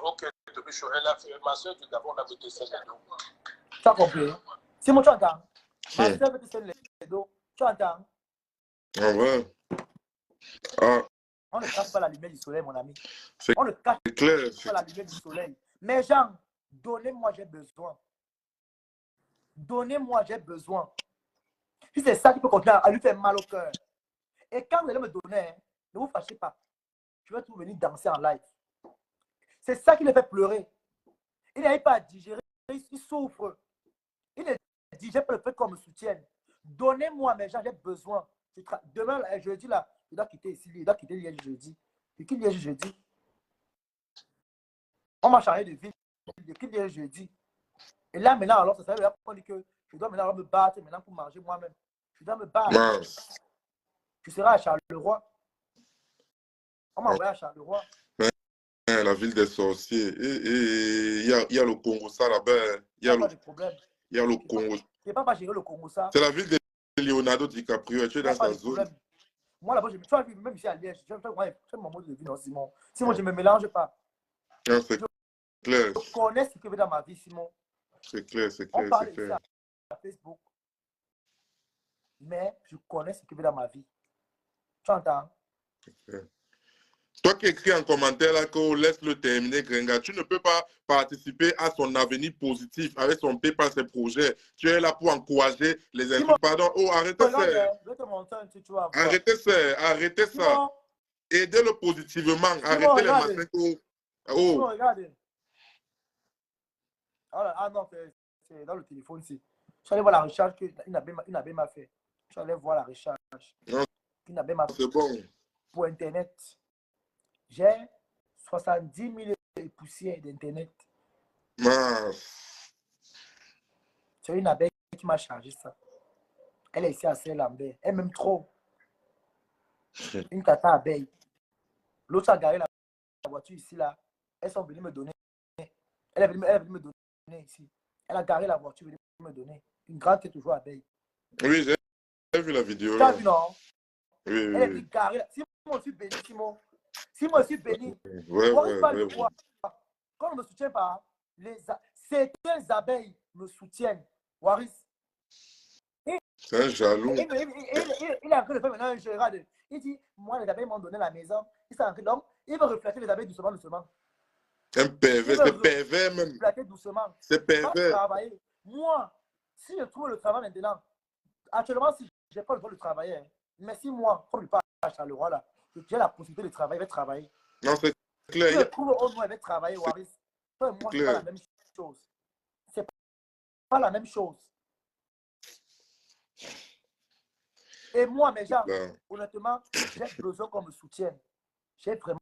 Ok, elle a fait ma soeur du Gabon, la voté ça. Tu as compris? Simon, tu entends? Ma soeur veut te serrer les dos. Tu entends? En vrai. On ne cache pas la lumière du soleil, mon ami. C'est On ne cache clair. pas la lumière du soleil. Mais Jean, donnez-moi, j'ai besoin. Donnez-moi, j'ai besoin. Si c'est ça qui peut continuer à lui faire mal au cœur. Et quand vous allez me donner, ne vous fâchez pas. Je vais tout venir danser en live. C'est ça qui le fait pleurer. Il n'arrive pas à digérer, il souffre. Il ne digère pas le fait qu'on me soutienne. Donnez-moi, mes gens, j'ai besoin. Demain, jeudi, là, il doit quitter ici, il doit quitter Liège jeudi. Il quitte Liège jeudi. On m'a changé de ville. Il quitte Liège jeudi. Et là, maintenant, alors, ça veut dire que je dois maintenant me battre maintenant pour manger moi-même. Je dois me battre. Mince. Tu seras à Charleroi. On m'a envoyé à Charleroi. La ville des sorciers. Et il y a le Congo, ça là-bas. Il y a le Congo. Je ne peux pas gérer le Congo, ça. C'est la ville de Leonardo DiCaprio. Tu es dans sa zone. Moi, là-bas, tu vois, même ici à Liège, j'ai mon mode de vie, non, Simon. Simon, je ne me mélange pas. Non, c'est clair. Je connais ce que veut dans ma vie, Simon. C'est clair. On parle ici à Facebook. Mais je connais ce que veut dans ma vie. Tu entends? Toi qui écris en commentaire là qu'on laisse-le terminer, Grenga, tu ne peux pas participer à son avenir positif avec son PayPal, ses projets. Tu es là pour encourager les Simon, insultes. Pardon, oh, arrêtez ça. regarde, je vais te montrer un truc, tu vas voir. Arrêtez ça, arrêtez ça. Simon, Aidez-le positivement. Simon, Arrêtez les regarde. massacres. Simon, Oh, regarde. Ah non, c'est dans le téléphone ici. Je suis allé voir la recherche qu'Inabé m'a fait. Je suis allé voir la recherche non, qu'Inabé m'a fait c'est bon. pour Internet. J'ai 70 000 poussières d'Internet. Mince. C'est une abeille qui m'a chargé ça. Elle est ici à Saint-Lambert. Elle m'aime trop. Une tata abeille. L'autre a garé la voiture ici, là. Elles sont venues me donner. Elle est venue me donner ici. Elle a garé la voiture, elle est venue me donner. Une grande qui est toujours abeille. Oui, j'ai vu la vidéo. Tu as Là. vu, non? Oui, Elle est venue garer. Simon, je suis béni, Simon. Simon, je suis béni. Ouais, Ouais. ouais. Quand on ne me soutient pas, certaines abeilles me soutiennent. Waris. C'est un jaloux. Il est en train de faire maintenant un jeu. Il dit, moi, les abeilles m'ont donné la maison. Donc, il veut refléter les abeilles doucement. Un pervers, c'est pervers même. Refléter doucement. C'est pervers. Travailler. Moi, si je trouve le travail maintenant, actuellement, si je n'ai pas le droit de travailler, mais si moi, comme je parle à Charleroi, là, j'ai la possibilité de travailler, je vais travailler. Non, c'est clair. Si je trouve au moins, je vais travailler, Waris. Toi et moi, c'est pas la même chose. C'est pas la même chose. Et moi, mes gens, honnêtement, j'ai besoin qu'on me soutienne. J'ai vraiment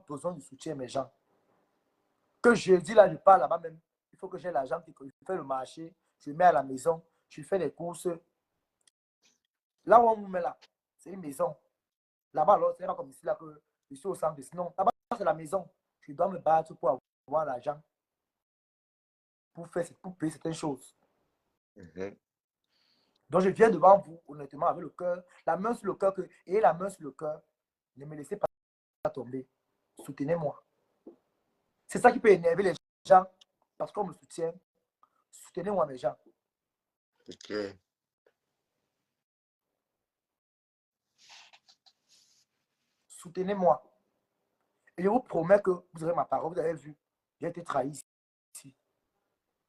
besoin de soutien, mes gens. Que je dis là, je parle là-bas même. Il faut que j'ai l'argent qui fait le marché. Je mets à la maison. Je fais les courses. Là où on me met là, c'est une maison. Là-bas, alors, c'est pas comme ici, là, que je suis au centre. Sinon, là-bas, c'est la maison. Je dois me battre pour avoir l'argent. Pour payer certaines choses. Donc, je viens devant vous, honnêtement, avec le cœur, la main sur le cœur, et la main sur le cœur. Ne me laissez pas tomber. Soutenez-moi. C'est ça qui peut énerver les gens, parce qu'on me soutient. Soutenez-moi, mes gens. Okay. Soutenez-moi. Et je vous promets que vous aurez ma parole. Vous avez vu, j'ai été trahi ici.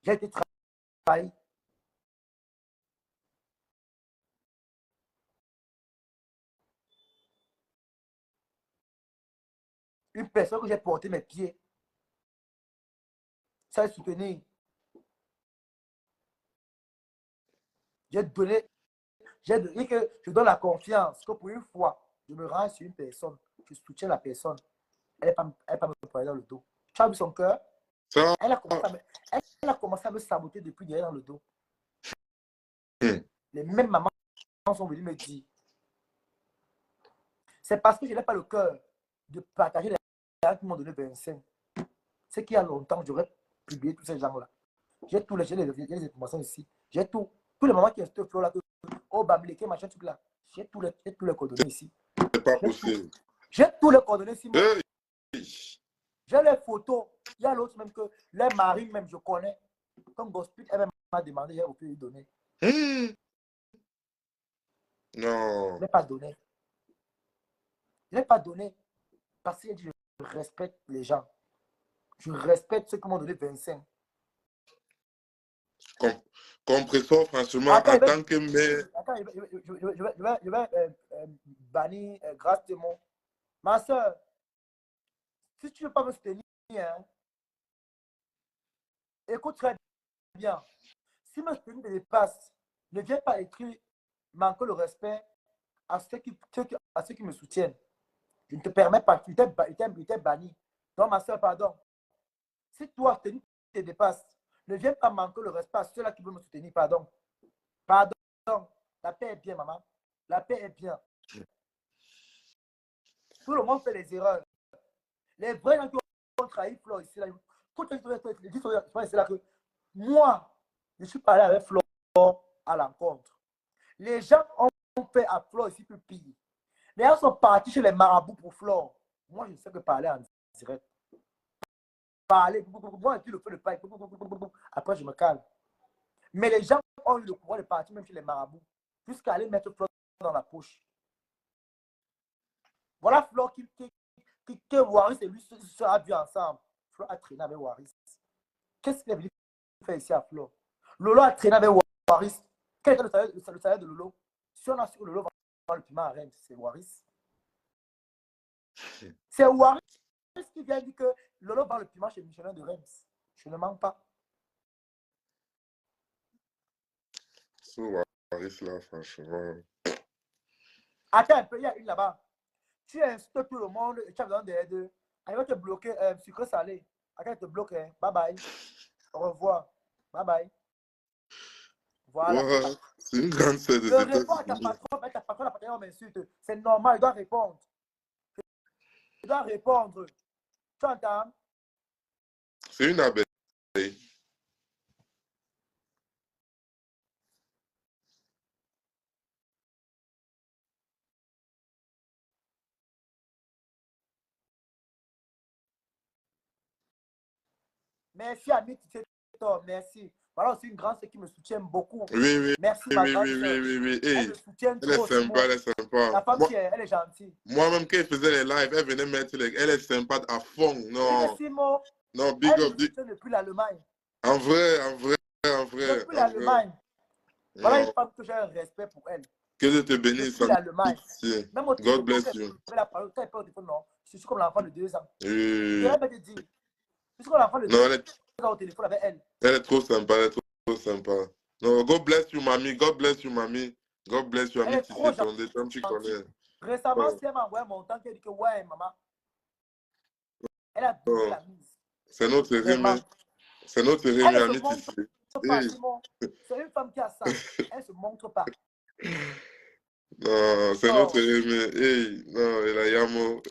J'ai été trahi. Une personne que j'ai porté mes pieds. Ça est soutenir. J'ai donné que je donne la confiance que pour une fois, je me rends sur une personne, je soutiens la personne. Elle n'est pas me poigner dans le dos. Tu as vu son cœur? Elle a commencé à me saboter depuis derrière dans le dos. Les mêmes mamans sont venues me dire. C'est parce que je n'ai pas le cœur de partager les gens qui m'ont donné 25. C'est qu'il y a longtemps, j'aurais publié tous ces gens-là. J'ai les informations ici. J'ai tout. Tous les mamans qui ont ce flow-là, oh, Bamileke, machin, truc là. J'ai tous les coordonnées ici. C'est pas possible. J'ai tous les coordonnées ici. Hey. J'ai les photos. Il y a l'autre même que les maris, même, je connais. Comme Gospel, elle m'a demandé, j'ai pu lui donner. Non. Je ne l'ai pas donné. Je ne l'ai pas donné. Parce que je respecte les gens. Je respecte ceux qui m'ont donné 25. Compresseur, franchement, en tant que mère. Attends, je vais bannir grâce de mon. Ma soeur, si tu ne veux pas me soutenir, hein, écoute très bien. Si me soutenir te dépasse, ne viens pas écrire manquer le respect à ceux qui me soutiennent. Je ne te permets pas, tu t'es banni. Donc, ma soeur, pardon. Si toi, te dépasse, ne viens pas manquer le respect à ceux-là qui veulent me soutenir, pardon. Pardon. La paix est bien, maman. La paix est bien. Tout le monde fait les erreurs. Les vrais gens qui ont trahi Flo ici, là, c'est là que moi, je suis parlé avec Flo à l'encontre. Les gens ont fait à Flo ici plus pire. Les gens sont partis chez les marabouts pour Flo. Moi, je ne sais que parler en direct. Parler, moi, je le fais le pas. Après, je me calme. Mais les gens ont eu le pouvoir de partir même chez les marabouts, jusqu'à aller mettre Flo dans la poche. Voilà Flo que Waris et lui sera vu ensemble. Flo a traîné avec Waris. Qu'est-ce qu'il est venu faire ici à Flo? Lolo a traîné avec Waris. Quel est le salaire de Lolo? Si on a su que Lolo va le piment à Rennes, c'est Waris. C'est Waris qui vient dire que Lolo vend le piment chez Michelin de Rennes. Je ne mens pas. Ce Waris là, franchement. Attends un peu, il y a une là-bas. Tu insultes tout le monde et tu as besoin d'aide. Elle va te bloquer sucre salé. Attends, elle te bloque. Bye bye. Au revoir. Bye bye. Voilà. Wow, c'est une grande sœur des Je réponds à ta États-Unis. patronne, mais ta patronne, la patronne m'insulte. C'est normal, il doit répondre. Il doit répondre. Tu entends? C'est une abeille. Merci, ami Tito, merci. Voilà aussi une grande sœur qui me soutient beaucoup. Oui, oui, Merci, oui, ma oui, grande oui, sœur. oui, oui. Elle Hey, me soutient elle est trop, sympa, Simon. elle est sympa. La femme, elle est gentille. Moi-même, quand elle faisait les lives, elle venait mettre les... Elle est sympa à fond. Oui, Non, mais Simon, non, big elle me up. soutient depuis l'Allemagne. En vrai, en vrai, en vrai, Depuis en vrai. l'Allemagne. Voilà une Non, femme que j'ai un respect pour elle. que Dieu te bénisse. Depuis l'Allemagne. Amitié. Même au God téléphone, bless quand you. elle a parlé, quand elle parle au téléphone, non. Je suis comme l'enfant de 2 ans. Je Oui. dirais pas te dire. Je suis comme l'enfant de Non, 2 ans au téléphone avec elle. elle est trop sympa, elle est trop sympa. Non, God bless you, mamie. God bless you, mamie. God bless you, Elle ami est trop Tissé, ton comme tu connais. gentille. Récemment, Non, si elle m'a envoyé mon temps, qu'elle dit que ouais, maman, elle a doublé non. la mise. C'est notre Rémi. Vraiment. C'est notre Elle Rémi, ne se ami montre Tissé. pas, Hey. Simon. C'est une femme qui a ça. Elle ne se montre pas. Non, c'est notre Non. Rémi. Hey, non, il a Yamo.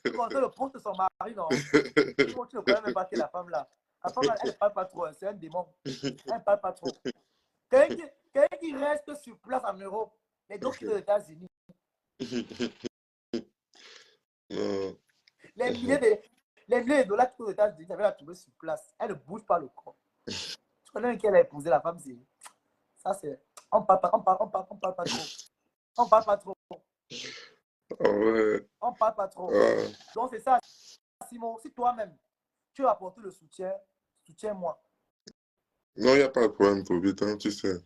Tu connais le poste de son mari, non? Simon, tu ne connais même pas qui est la femme là. La femme là, elle ne parle pas trop. C'est un démon. Elle ne parle pas trop. Quelqu'un qui reste sur place en Europe, les deux qui sont aux États-Unis, Non. les milliers de dollars qui sont aux États-Unis, elle va la trouver sur place. Elle ne bouge pas le corps. Tu connais qui elle a épousé la femme, c'est. Ça, c'est. On parle pas, on parle pas trop. On parle pas trop. Ah ouais. On parle pas trop. Ah. Donc, c'est ça, Simon. Si toi-même, tu veux apporter le soutien, soutiens-moi. Non, il n'y a pas de problème, Toby, tant tu sais.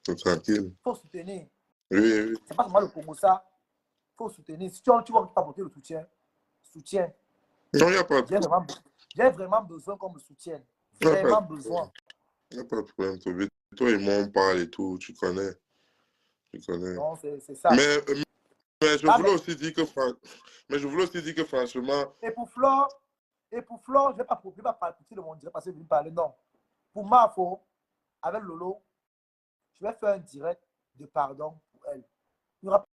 T'es tranquille. Il faut soutenir. Oui, oui. C'est pas seulement le Congo, ça. Il faut soutenir. Si tu vois que tu peux apporter le soutien, soutiens. Non, il n'y a pas de J'ai problème. vraiment besoin qu'on me soutienne. Il n'y a pas Vraiment de besoin. Il n'y a pas de problème, Toby. Toi et moi, on parle et tout, tu connais. Tu connais. Non, c'est ça. Mais je Ah, voulais aussi dire que, mais je voulais aussi dire que franchement, et pour Flore, je ne vais pas parler de mon direct parce que je vais parler. Non. Pour Mafo, avec Lolo, je vais faire un direct de pardon pour elle. Il n'y aura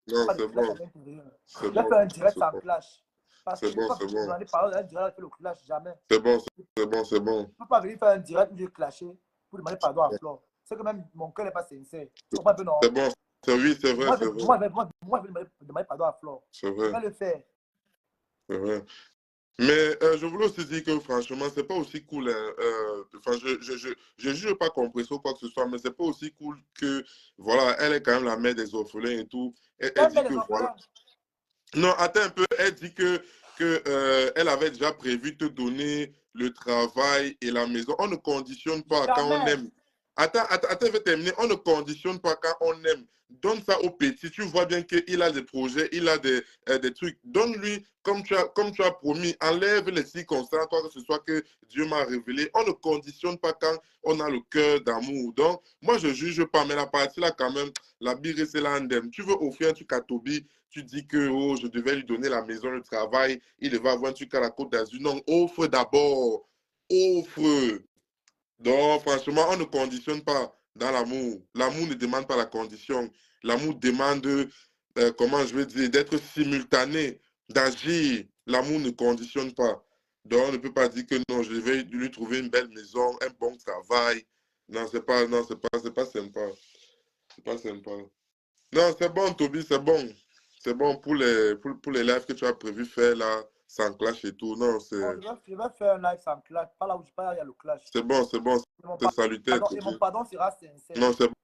non, pas de c'est clash bon. à l'intérieur. Je C'est vais bon. faire un direct C'est sans bon. clash. Parce que C'est je ne bon, peux c'est pas bon. demander parole d'un direct avec le clash, jamais. C'est bon, c'est bon, c'est bon. Je ne peux pas venir faire un direct où je vais clasher pour demander pardon à Flore. C'est que même mon cœur n'est pas sincère. Tu comprends un peu, non? C'est bon. Oui, c'est vrai, c'est vrai. Moi, je vais demander pardon à Flore. C'est Je vrai, vais le faire. c'est vrai. Mais je voulais aussi dire que franchement, c'est pas aussi cool. Hein, enfin, je juge pas Compresso ou quoi que ce soit, mais c'est pas aussi cool que, voilà, elle est quand même la mère des orphelins et tout. Elle dit Même que, les voilà. orphelins. Non, attends un peu. Elle dit que elle avait déjà prévu te donner le travail et la maison. On ne conditionne pas quand on Jamais. aime. Attends, je vais terminer. On ne conditionne pas quand on aime. Donne ça au petit. Tu vois bien qu'il a des projets, il a des trucs. Donne-lui, comme tu as promis, enlève les circonstances, quoi que ce soit que Dieu m'a révélé. On ne conditionne pas quand on a le cœur d'amour. Donc, moi, je ne juge pas, mais la partie là, quand même, la bire, c'est l'andem. Tu veux offrir un truc à Toby, tu dis que oh, je devais lui donner la maison, le travail, il devait avoir un truc à la Côte d'Azur. Non, offre d'abord. Offre. Donc, franchement, on ne conditionne pas dans l'amour. L'amour ne demande pas la condition. L'amour demande, comment je veux dire, d'être simultané, d'agir. L'amour ne conditionne pas. Donc, on ne peut pas dire que non, je vais lui trouver une belle maison, un bon travail. Non, c'est pas sympa. C'est pas sympa. Non, c'est bon, Toby, c'est bon. C'est bon pour les lives que tu as prévu faire là, sans clash et tout. Non, Bon, je vais faire un live sans clash. Pas là où je parle, il y a le clash. c'est bon, c'est bon. C'est salutaire, Et mon Toby. pardon sera sincère. Non, c'est Mais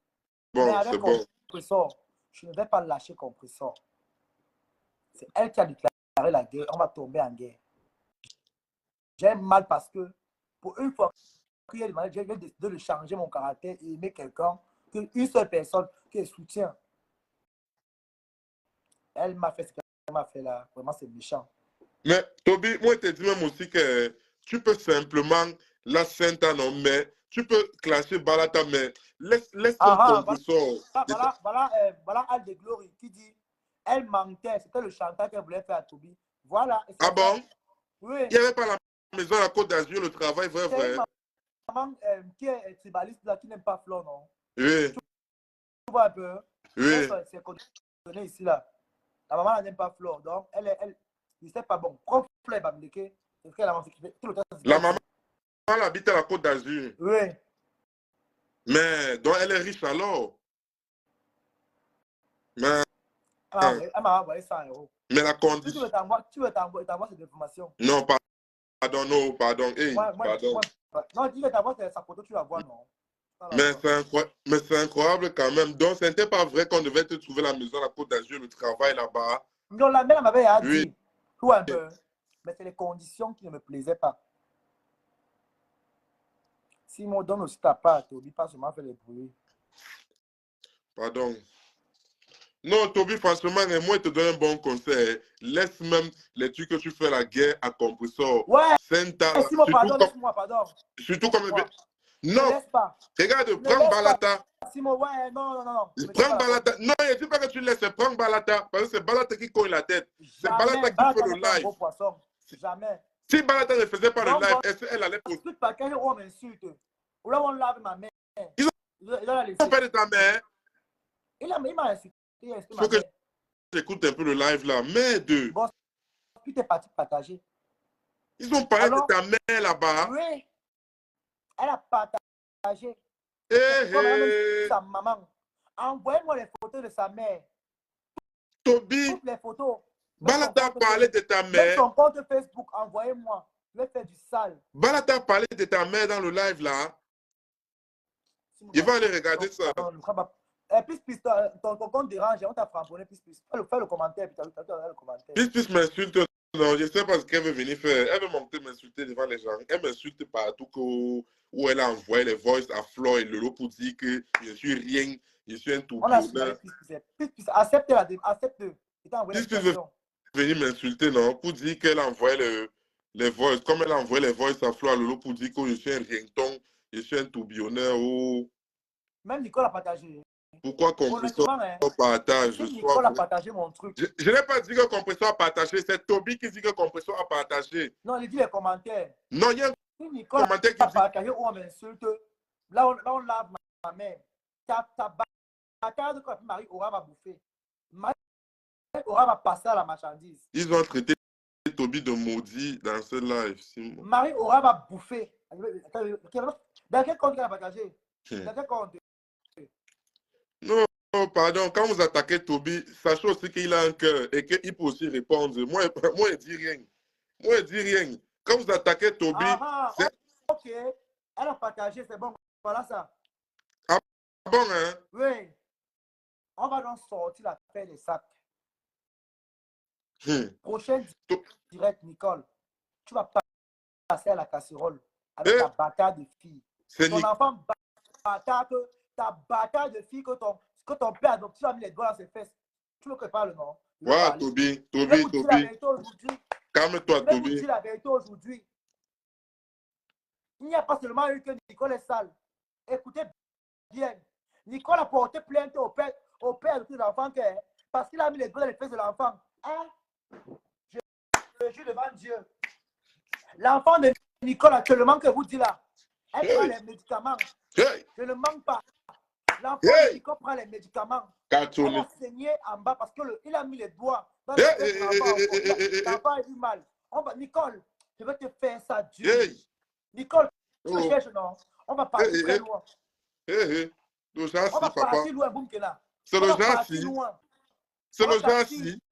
bon, c'est avec bon. Compressor, je ne vais pas lâcher Compressor. C'est elle qui a déclaré la guerre, on va tomber en guerre. J'ai mal parce que pour une fois que j'ai décidé de changer mon caractère et aimer quelqu'un, qu'une seule personne qui soutient. Elle m'a fait ce qu'elle m'a fait là. Vraiment, c'est méchant. Mais Toby, moi, je te dis même aussi que tu peux simplement la sainte non, mais tu peux clasher Balata, mais laisse le compresseur. Voilà Al de Glory qui dit elle mentait, c'était le chanteur qu'elle voulait faire à Toby. Voilà. Ah bon? Oui. Il n'y avait pas la maison à la Côte d'Azur, le travail vrai. Une maman qui est tribaliste là, qui n'aime pas Flo, non? Oui. Tu vois un peu? Oui. C'est conditionné ici là. La maman n'aime pas Flo, donc elle ne sait pas bon. Prends Flo et Bamileke. La maman elle habite à la Côte d'Azur. Oui. Mais donc elle est riche alors. Mais elle m'a envoyé 100 €. Mais la condition. Tu veux t'envoyer cette information? Non, pardon, non, pardon. Hey, pardon. Non, dis que t'envoies sa photo, tu la vois, non? Mais c'est incroyable quand même. Donc, ce n'était pas vrai qu'on devait te trouver la maison à la Côte d'Azur, le travail là-bas. Non, la mère m'avait dit. Oui. Tout un peu. Mais c'est les conditions qui ne me plaisaient pas. Si on donne aussi ta part, Toby, pas seulement faire les bruits. Pardon. Non, Toby, franchement, moi, je te donne un bon conseil. Laisse même les trucs que tu fais la guerre à compresseur. Ouais. Laisse-moi, pardon. Surtout comme... Non. Laisse pas. Regarde, prends Balata. Ouais, non. Prends Balata. Non, je ne dis pas que tu laisses. Prends Balata. Parce que c'est Balata qui cogne la tête. C'est Balata qui fait le live. Jamais. Si Balata ne faisait pas le live, elle allait poser. Tout pas qu'un on m'insulte. Ou là, on lave ma mère. Ils ont fait de ta mère. Il m'a insulté. Il faut que j'écoute un peu le live là. Merde. Bon, tu t'es parti partager. Ils ont parlé de ta mère là-bas. Oui. Elle a partagé. Sa maman. Envoyez-moi les photos de sa mère. Toby. Toutes les photos. Balata a parlé de ta mère. Même son compte Facebook, envoyez-moi. Je vais faire du sale. Balata a parlé de ta mère dans le live là. Il va aller regarder ça. Plus, ton compte dérange, on t'a framponné, plus. Fais le commentaire, puis tu as le commentaire. Plus m'insulte. Non, je ne sais pas ce qu'elle veut venir faire. Elle veut monter m'insulter devant les gens. Elle m'insulte partout où elle a envoyé les voices à Flo et Lolo pour dire que je suis rien, je suis un tout. On a suivi plus. Accepte. Plus veut venir m'insulter, non, pour dire qu'elle a envoyé les voices. Comme elle a envoyé les voices à Flo et Lolo pour dire que je suis un rington, je suis un tourbillonneur. Même Nicole a partagé. Pourquoi compresseur partage? Nicole a partagé mon truc. Je n'ai pas dit que compresseur a partagé, c'est Toby qui dit que compresseur a partagé. Non, il dit les commentaires. Non, il y a un commentaire qui a partagé où on m'insulte. Là, on lave ma mère. Ta bâtarde que Marie Aura va bouffer. Marie Aura va passer à la marchandise. Ils ont traité Toby de maudit dans ce live. Marie Aura va bouffer. Dans quel compte il a partagé? Dans quel compte? Non, pardon, quand vous attaquez Toby, sachez aussi qu'il a un cœur et qu'il peut aussi répondre. Moi, je dis rien. Moi, je dis rien. Quand vous attaquez Toby... Ok, elle a partagé, c'est bon. Voilà ça. Ah bon, hein? Oui. On va donc sortir la paix des sacs. Prochaine direct, Nicole. Tu vas passer à la casserole avec ta bâtard de fille. Ton enfant bâtard, ta bâtard de fille que ton père adoptif a mis les doigts dans ses fesses. Tu me prépares le nom. Ouais, Toby. Calme-toi, Toby. Je vais vous dire la vérité aujourd'hui. Il n'y a pas seulement eu que Nicole est sale. Écoutez bien. Nicole a porté plainte au père de tous les enfants parce qu'il a mis les doigts dans les fesses de l'enfant. Hein? Je jure devant Dieu. L'enfant de Nicole actuellement que vous dites là, elle prend les médicaments. Je ne manque pas. L'enfant de Nicole prend les médicaments. Elle a saigné en bas parce qu'il a mis les doigts dans les fesses de l'enfant. L'enfant a eu mal. Nicole, je vais te faire ça dur. Nicole, tu cherches, non? On va partir très loin. On va partir loin, Boumkela. C'est le gentil. C'est le gentil.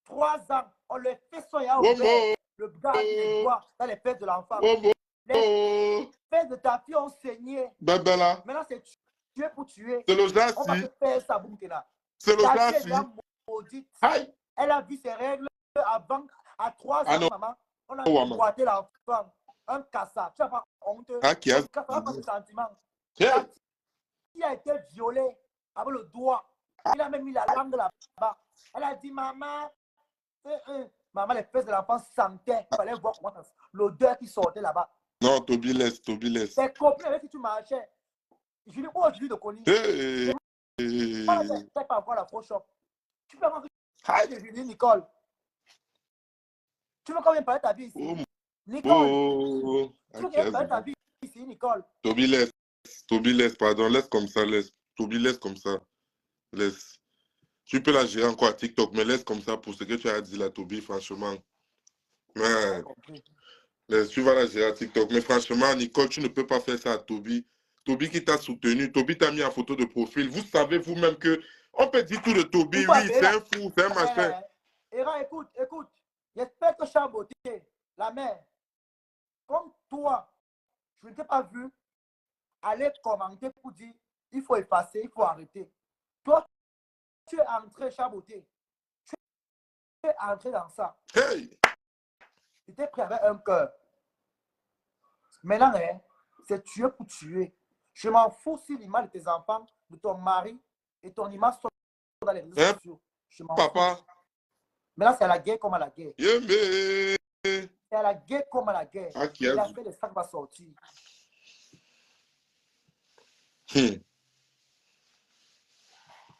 3 ans, on le fait soigner au père. Le gars a mis les doigts dans les fesses de l'enfant. Les fesses de ta fille ont saigné. Maintenant, c'est tuer pour tuer. C'est le On va gentil. te faire ça, Boumkela. C'est le Ta fille est gentil. maudite. Elle a vu ses règles À 3 Ah ans, non, maman, on a maman. boité l'enfant. Un cassa. Tu n'as pas honte. Ah, qui a... Un cassa, ça n'a pas de sentiment. Hey! Il a été violé avec le doigt. Il a même mis la langue là-bas. Elle a dit, maman, maman, les fesses de l'enfant sentaient. Il fallait voir comment l'odeur qui sortait là-bas. Non, Toby laisse, Toby laisse. Tes copines avec qui tu marchais. Je dis, oh, je dis de Connie. Hey! Tu n'as pas encore la Photoshop. Tu peux avoir de Julie, Nicole. Tu veux quand même parler de ta vie ici? Oh, Nicole. oh. Tu veux quand même parler de ta vie ici, Nicole? Toby laisse, pardon, laisse comme ça, laisse. Toby laisse comme ça, laisse. Tu peux la gérer encore à TikTok, mais laisse comme ça pour ce que tu as dit là, Toby, franchement. Ouais. Laisse, tu vas la gérer à TikTok. Mais franchement, Nicole, tu ne peux pas faire ça à Toby. Toby qui t'a soutenu, Toby t'a mis en photo de profil. Vous savez vous-même que on peut dire tout de Toby, oui, c'est un fou, c'est un machin. Héra, écoute. J'espère que Chamboté, la mère, comme toi, je ne t'ai pas vu aller commenter pour dire il faut effacer, il faut arrêter. Toi, tu es entré, Chamboté. Tu es entré dans ça. Hey! Tu t'es pris avec un cœur. Maintenant, c'est tuer pour tuer. Je m'en fous si l'image de tes enfants, de ton mari et ton image sont dans les réseaux sociaux. Je m'en fous. Maintenant, c'est à la guerre comme à la guerre. C'est à la guerre comme à la guerre. Et la fin de sac va sortir.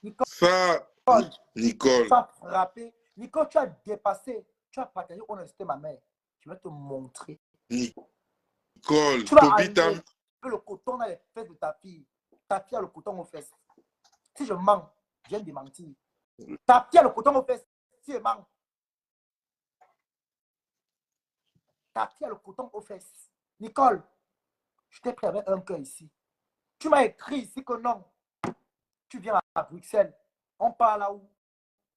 Nicole. Tu as frappé. Nicole, tu as dépassé. Tu as partagé honnêteté, ma mère. Je vais te montrer. Nicole, tu vas enlever le coton dans les fesses de ta fille. Ta fille a le coton aux fesses. Si je mens, je viens de mentir. Ta fille a le coton aux fesses. Si je mens. Ta fille a le coton aux fesses. Nicole, je t'ai pris avec un cœur ici. Tu m'as écrit ici que non. Tu viens à Bruxelles. On parle là où.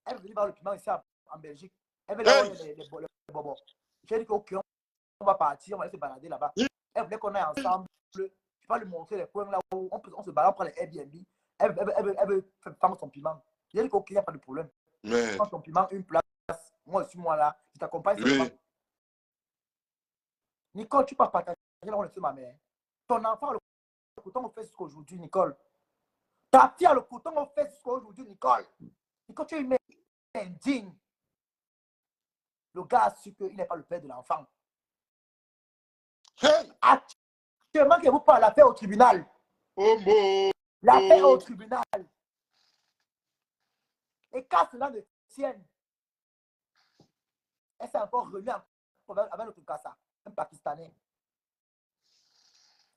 Elle veut venir voir le piment ici en Belgique. Elle veut là où les bobos. J'ai dit que ok, on va partir, on va aller se balader là-bas. Elle voulait qu'on aille ensemble. Je vais lui montrer les points là où on se balade, on prend les Airbnb. Elle veut faire son piment. J'ai dit que ok, il n'y a pas de problème. Prends ton piment, une place. Moi aussi, moi là, je t'accompagne seulement. Nicole, tu peux pas partager là où on est ma mère. Ton enfant a le coton au fait jusqu'à aujourd'hui, Nicole. Ta fille a le coton au fait jusqu'à aujourd'hui, Nicole. Nicole, tu es une indigne. Le gars a su qu'il n'est pas le père de l'enfant. Actuellement, que vous parlez l'affaire au tribunal. L'affaire au tribunal. Et quand cela ne tienne, elle s'est encore revenue avec notre Kassa, un Pakistanais.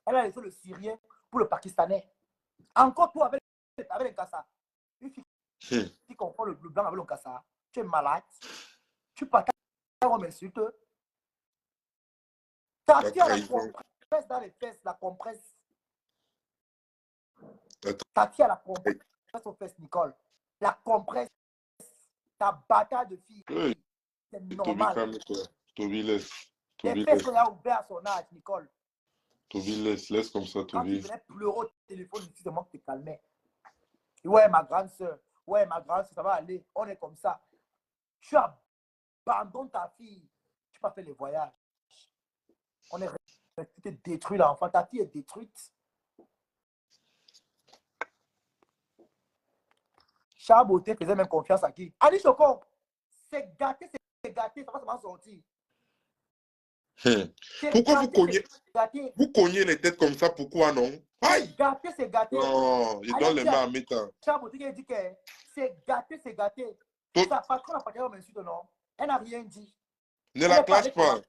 Elle a laissé le Syrien pour le Pakistanais. Encore toi avec le Kassa. Une fille qui confond le blanc avec le Kassa. Tu es malade. Tu partages on m'insulte. Ta fille a la compresse dans les fesses, la compresse. Ta fille a la compresse aux fesses, Nicole. La compresse. Ta bataille de fille. C'est normal. Toby laisse. Les fesses qu'on a ouvert à son âge, Nicole. Toby laisse comme ça, Toby. Quand tu venais pleurer au téléphone, c'est moi qui te calmais. Ouais, ma grande soeur. Ouais, ma grande soeur, ça va aller. On est comme ça. Tu abandonnes ta fille. Tu peux pas faire les voyages. On est détruit l'enfant. Ta fille est détruite. Chaboté faisait même confiance à qui? Ali Choco, c'est gâté, ça va seulement sortir. Pourquoi vous cognez les têtes comme ça? Pourquoi non? C'est gâté, c'est gâté. Non, il donne les mains à Métan. Chaboté qui dit que c'est gâté, c'est gâté. Sa patronne a pas qu'elle m'insulte, non? Elle n'a rien dit. Ne la clash pas.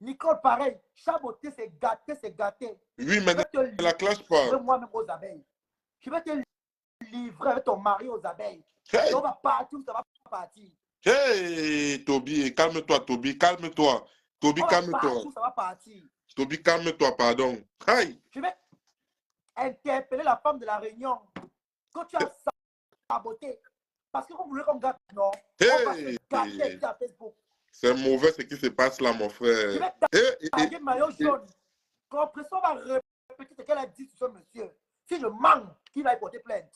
Nicole, pareil. Chaboté, c'est gâté, c'est gâté. Oui, mais ne la clash pas. Moi-même aux abeilles. Je vais te livrer avec ton mari aux abeilles. Hey. Et on va partir, ça va partir. Hey, Toby, calme-toi, Toby, calme-toi. Toby, calme-toi. Ça va partir. Toby, calme-toi, pardon. Hey. Je vais interpeller la femme de la Réunion. Quand tu as saboté. Parce que vous voulez qu'on gâte, non? Hey. On va se gâter sur Facebook. C'est mauvais ce qui se passe là, mon frère. Je vais taguer maillot jaune. Compression va répéter ce qu'elle a dit sur ce monsieur. Si je manque, qui va y porter plainte.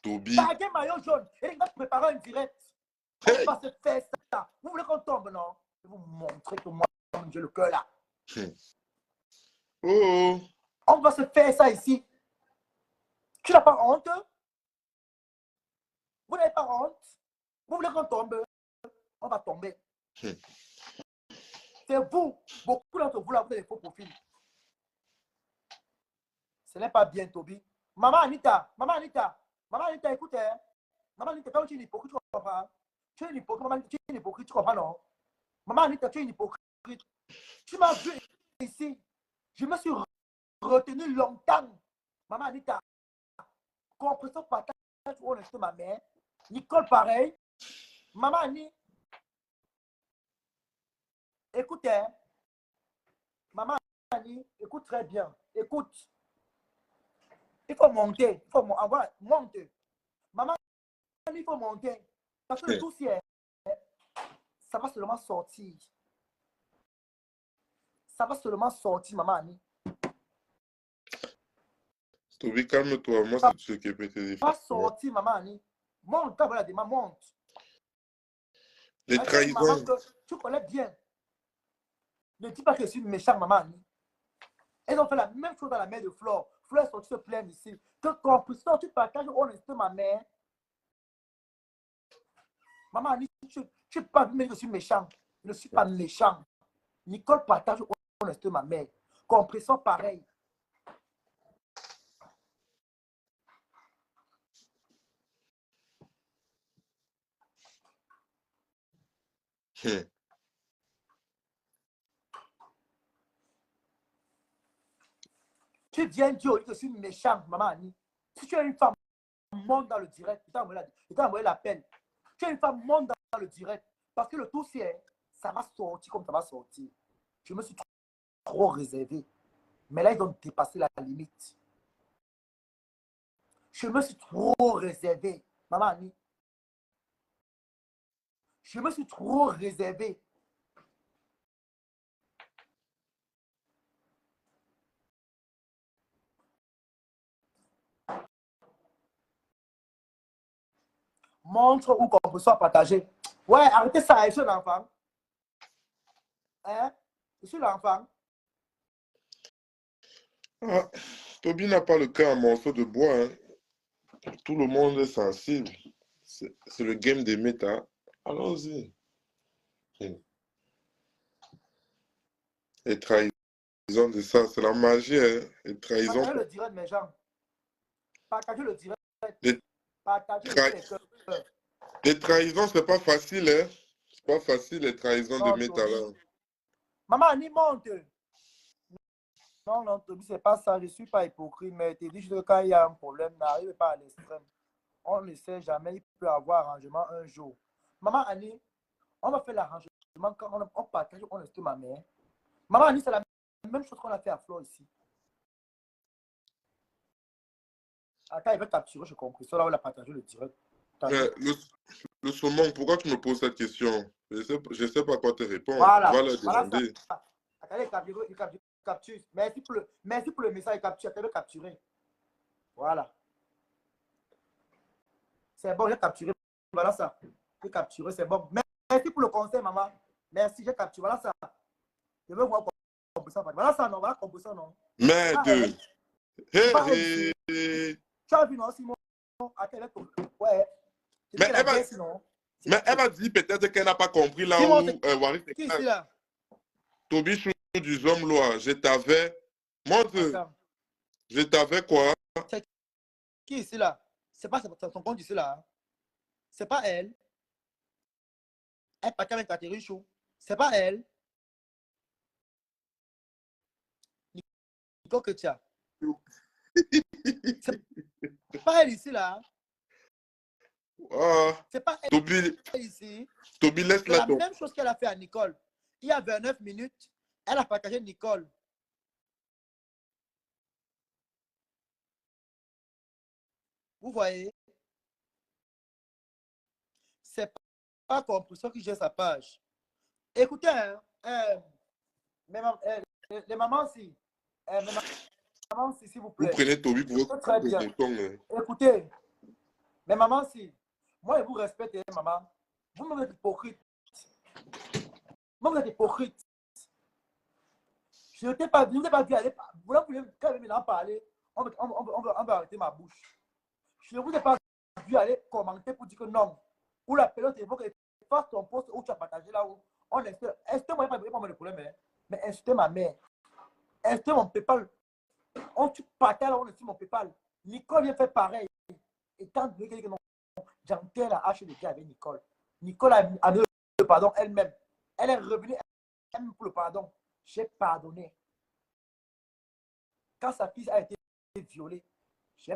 Toby. Taguer maillot jaune. Et il va préparer un direct. Hey. On va se faire ça. Vous voulez qu'on tombe, non? Je vais vous montrer que moi, j'ai le cœur là. Oh. On va se faire ça ici. Tu n'as pas honte? Vous n'avez pas honte? Vous voulez qu'on tombe? On va tomber. C'est vous. Beaucoup d'entre vous là, vous avez des faux profils. Ce n'est pas bien, Toby. Maman Anita, écoute. Hein. Maman Anita, quand tu es une hypocrite, tu comprends? Tu es une hypocrite, maman, tu es une hypocrite, tu comprends, non? Maman Anita, tu es une hypocrite. Tu m'as vu ici. Je me suis retenu longtemps. Maman Anita, compréhension partage, on est ma mère. Nicole, pareil. Maman Annie, écoute, hein. Maman Annie, écoute très bien. Écoute. Il faut monter. Il faut monter. Maman Annie, il faut monter. Parce que le dossier, ça va seulement sortir. Ça va seulement sortir, maman Annie. Toby, calme-toi. Moi, c'est ce qui peut t'aider. Ça va sortir, maman Annie. Monte, quand voilà, des mamans, monte. Les trahisons. Tu connais bien. Ne dis pas que je suis méchant, maman Annie. Elles ont fait la même chose dans la mère de Flore. Flore est sortie se plaindre ici. Que compréhension, tu partages honnêtement ma mère. Maman Annie, tu n'es pas vu, mais je suis méchant. Je ne suis pas méchant. Nicole partage honnêtement ma mère. Compréhension pareil. Tu viens dire que je suis méchant, maman Annie. Si tu es une femme, monte dans le direct. Je t'ai envoyé l'appel. Tu es une femme, monte dans le direct. Parce que le dossier, ça va sortir comme ça va sortir. Je me suis trop réservé. Mais là, ils ont dépassé la limite. Je me suis trop réservé. Maman Annie. Je me suis trop réservé. Montre où qu'on peut soit partagé. Ouais, arrêtez ça, je suis l'enfant. Hein? Je suis l'enfant. Ah, Toby n'a pas le cœur en morceau de bois. Hein. Tout le monde est sensible. C'est le game des méta. Allons-y. Les trahisons de ça, c'est la magie. Hein. Les trahisons. Partagez le direct, mes gens. Partagez le direct. Les trahisons, c'est pas facile. Hein. C'est pas facile, les trahisons de méta. Là. Maman Annie, monte. Non, non, Toby, c'est pas ça. Je ne suis pas hypocrite, mais tu dis que quand il y a un problème, n'arrive pas à l'extrême. On ne sait jamais, il peut y avoir arrangement un jour. Maman Annie, on va faire l'arrangement quand on partage, on est ma mère. Maman Annie, c'est la même chose qu'on a fait à Flo ici. Attends, il va capturer, je comprends. Ça, là, on a partagé le direct. Le saumon, pourquoi tu me poses cette question? Je sais pas quoi te répondre. Voilà. Va leur demander. Voilà. Attendez, il capture. Merci pour le message, il capture. Attendez, capturer. Voilà. C'est bon, j'ai capturé. Voilà ça. J'ai capturé, c'est bon. Merci pour le conseil, maman. Merci, j'ai capturé. Voilà ça. Je veux voir composition. Voilà ça, non? Voilà composition, non? Merde. Hé, tu as vu, non, Simon? Ouais. Mais elle m'a dit peut-être qu'elle n'a pas compris là Simon, où Waris est. Qui ici là? Toby Chou du Zoom Loa. Je t'avais. Montre. Je t'avais quoi? Qui ici là? C'est pas son compte ici là. C'est pas elle. Elle partait avec Catherine Chou. C'est pas elle. Nico Ketia. C'est pas elle ici là. C'est pas elle ici. Toby, laisse-la. C'est la même chose qu'elle a fait à Nicole. Il y a 29 minutes, elle a partagé Nicole. Vous voyez? C'est pas compréhension qui gère sa page. Écoutez, les mamans, si. Maman, s'il vous plaît. Vous prenez Toby pour votre très bien. Écoutez, mes mamans, si. Moi, je vous respecte, maman. Vous-même, vous êtes hypocrite. Vous êtes hypocrite. Je ne t'ai pas vu aller. Vous voulez quand même en parler. On va arrêter ma bouche. Je ne vous ai pas vu aller commenter pour dire que non. Ou la période évoque et fasse ton poste où tu as partagé là où on insulte. Insultez-moi, il n'y a pas de problème. Hein. Mais insultez ma mère. Insultez mon PayPal. On tue partage là, on insulte mon PayPal. Nicole vient faire pareil. Et quand vous dites que non, j'entends la hache de guerre avec Nicole. Nicole a demandé le pardon elle-même. Elle est revenue elle-même pour le pardon. J'ai pardonné. Quand sa fille a été violée, j'ai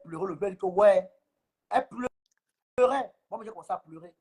pleuré le bel que ouais. Elle pleurait. Moi, j'ai commencé à pleurer.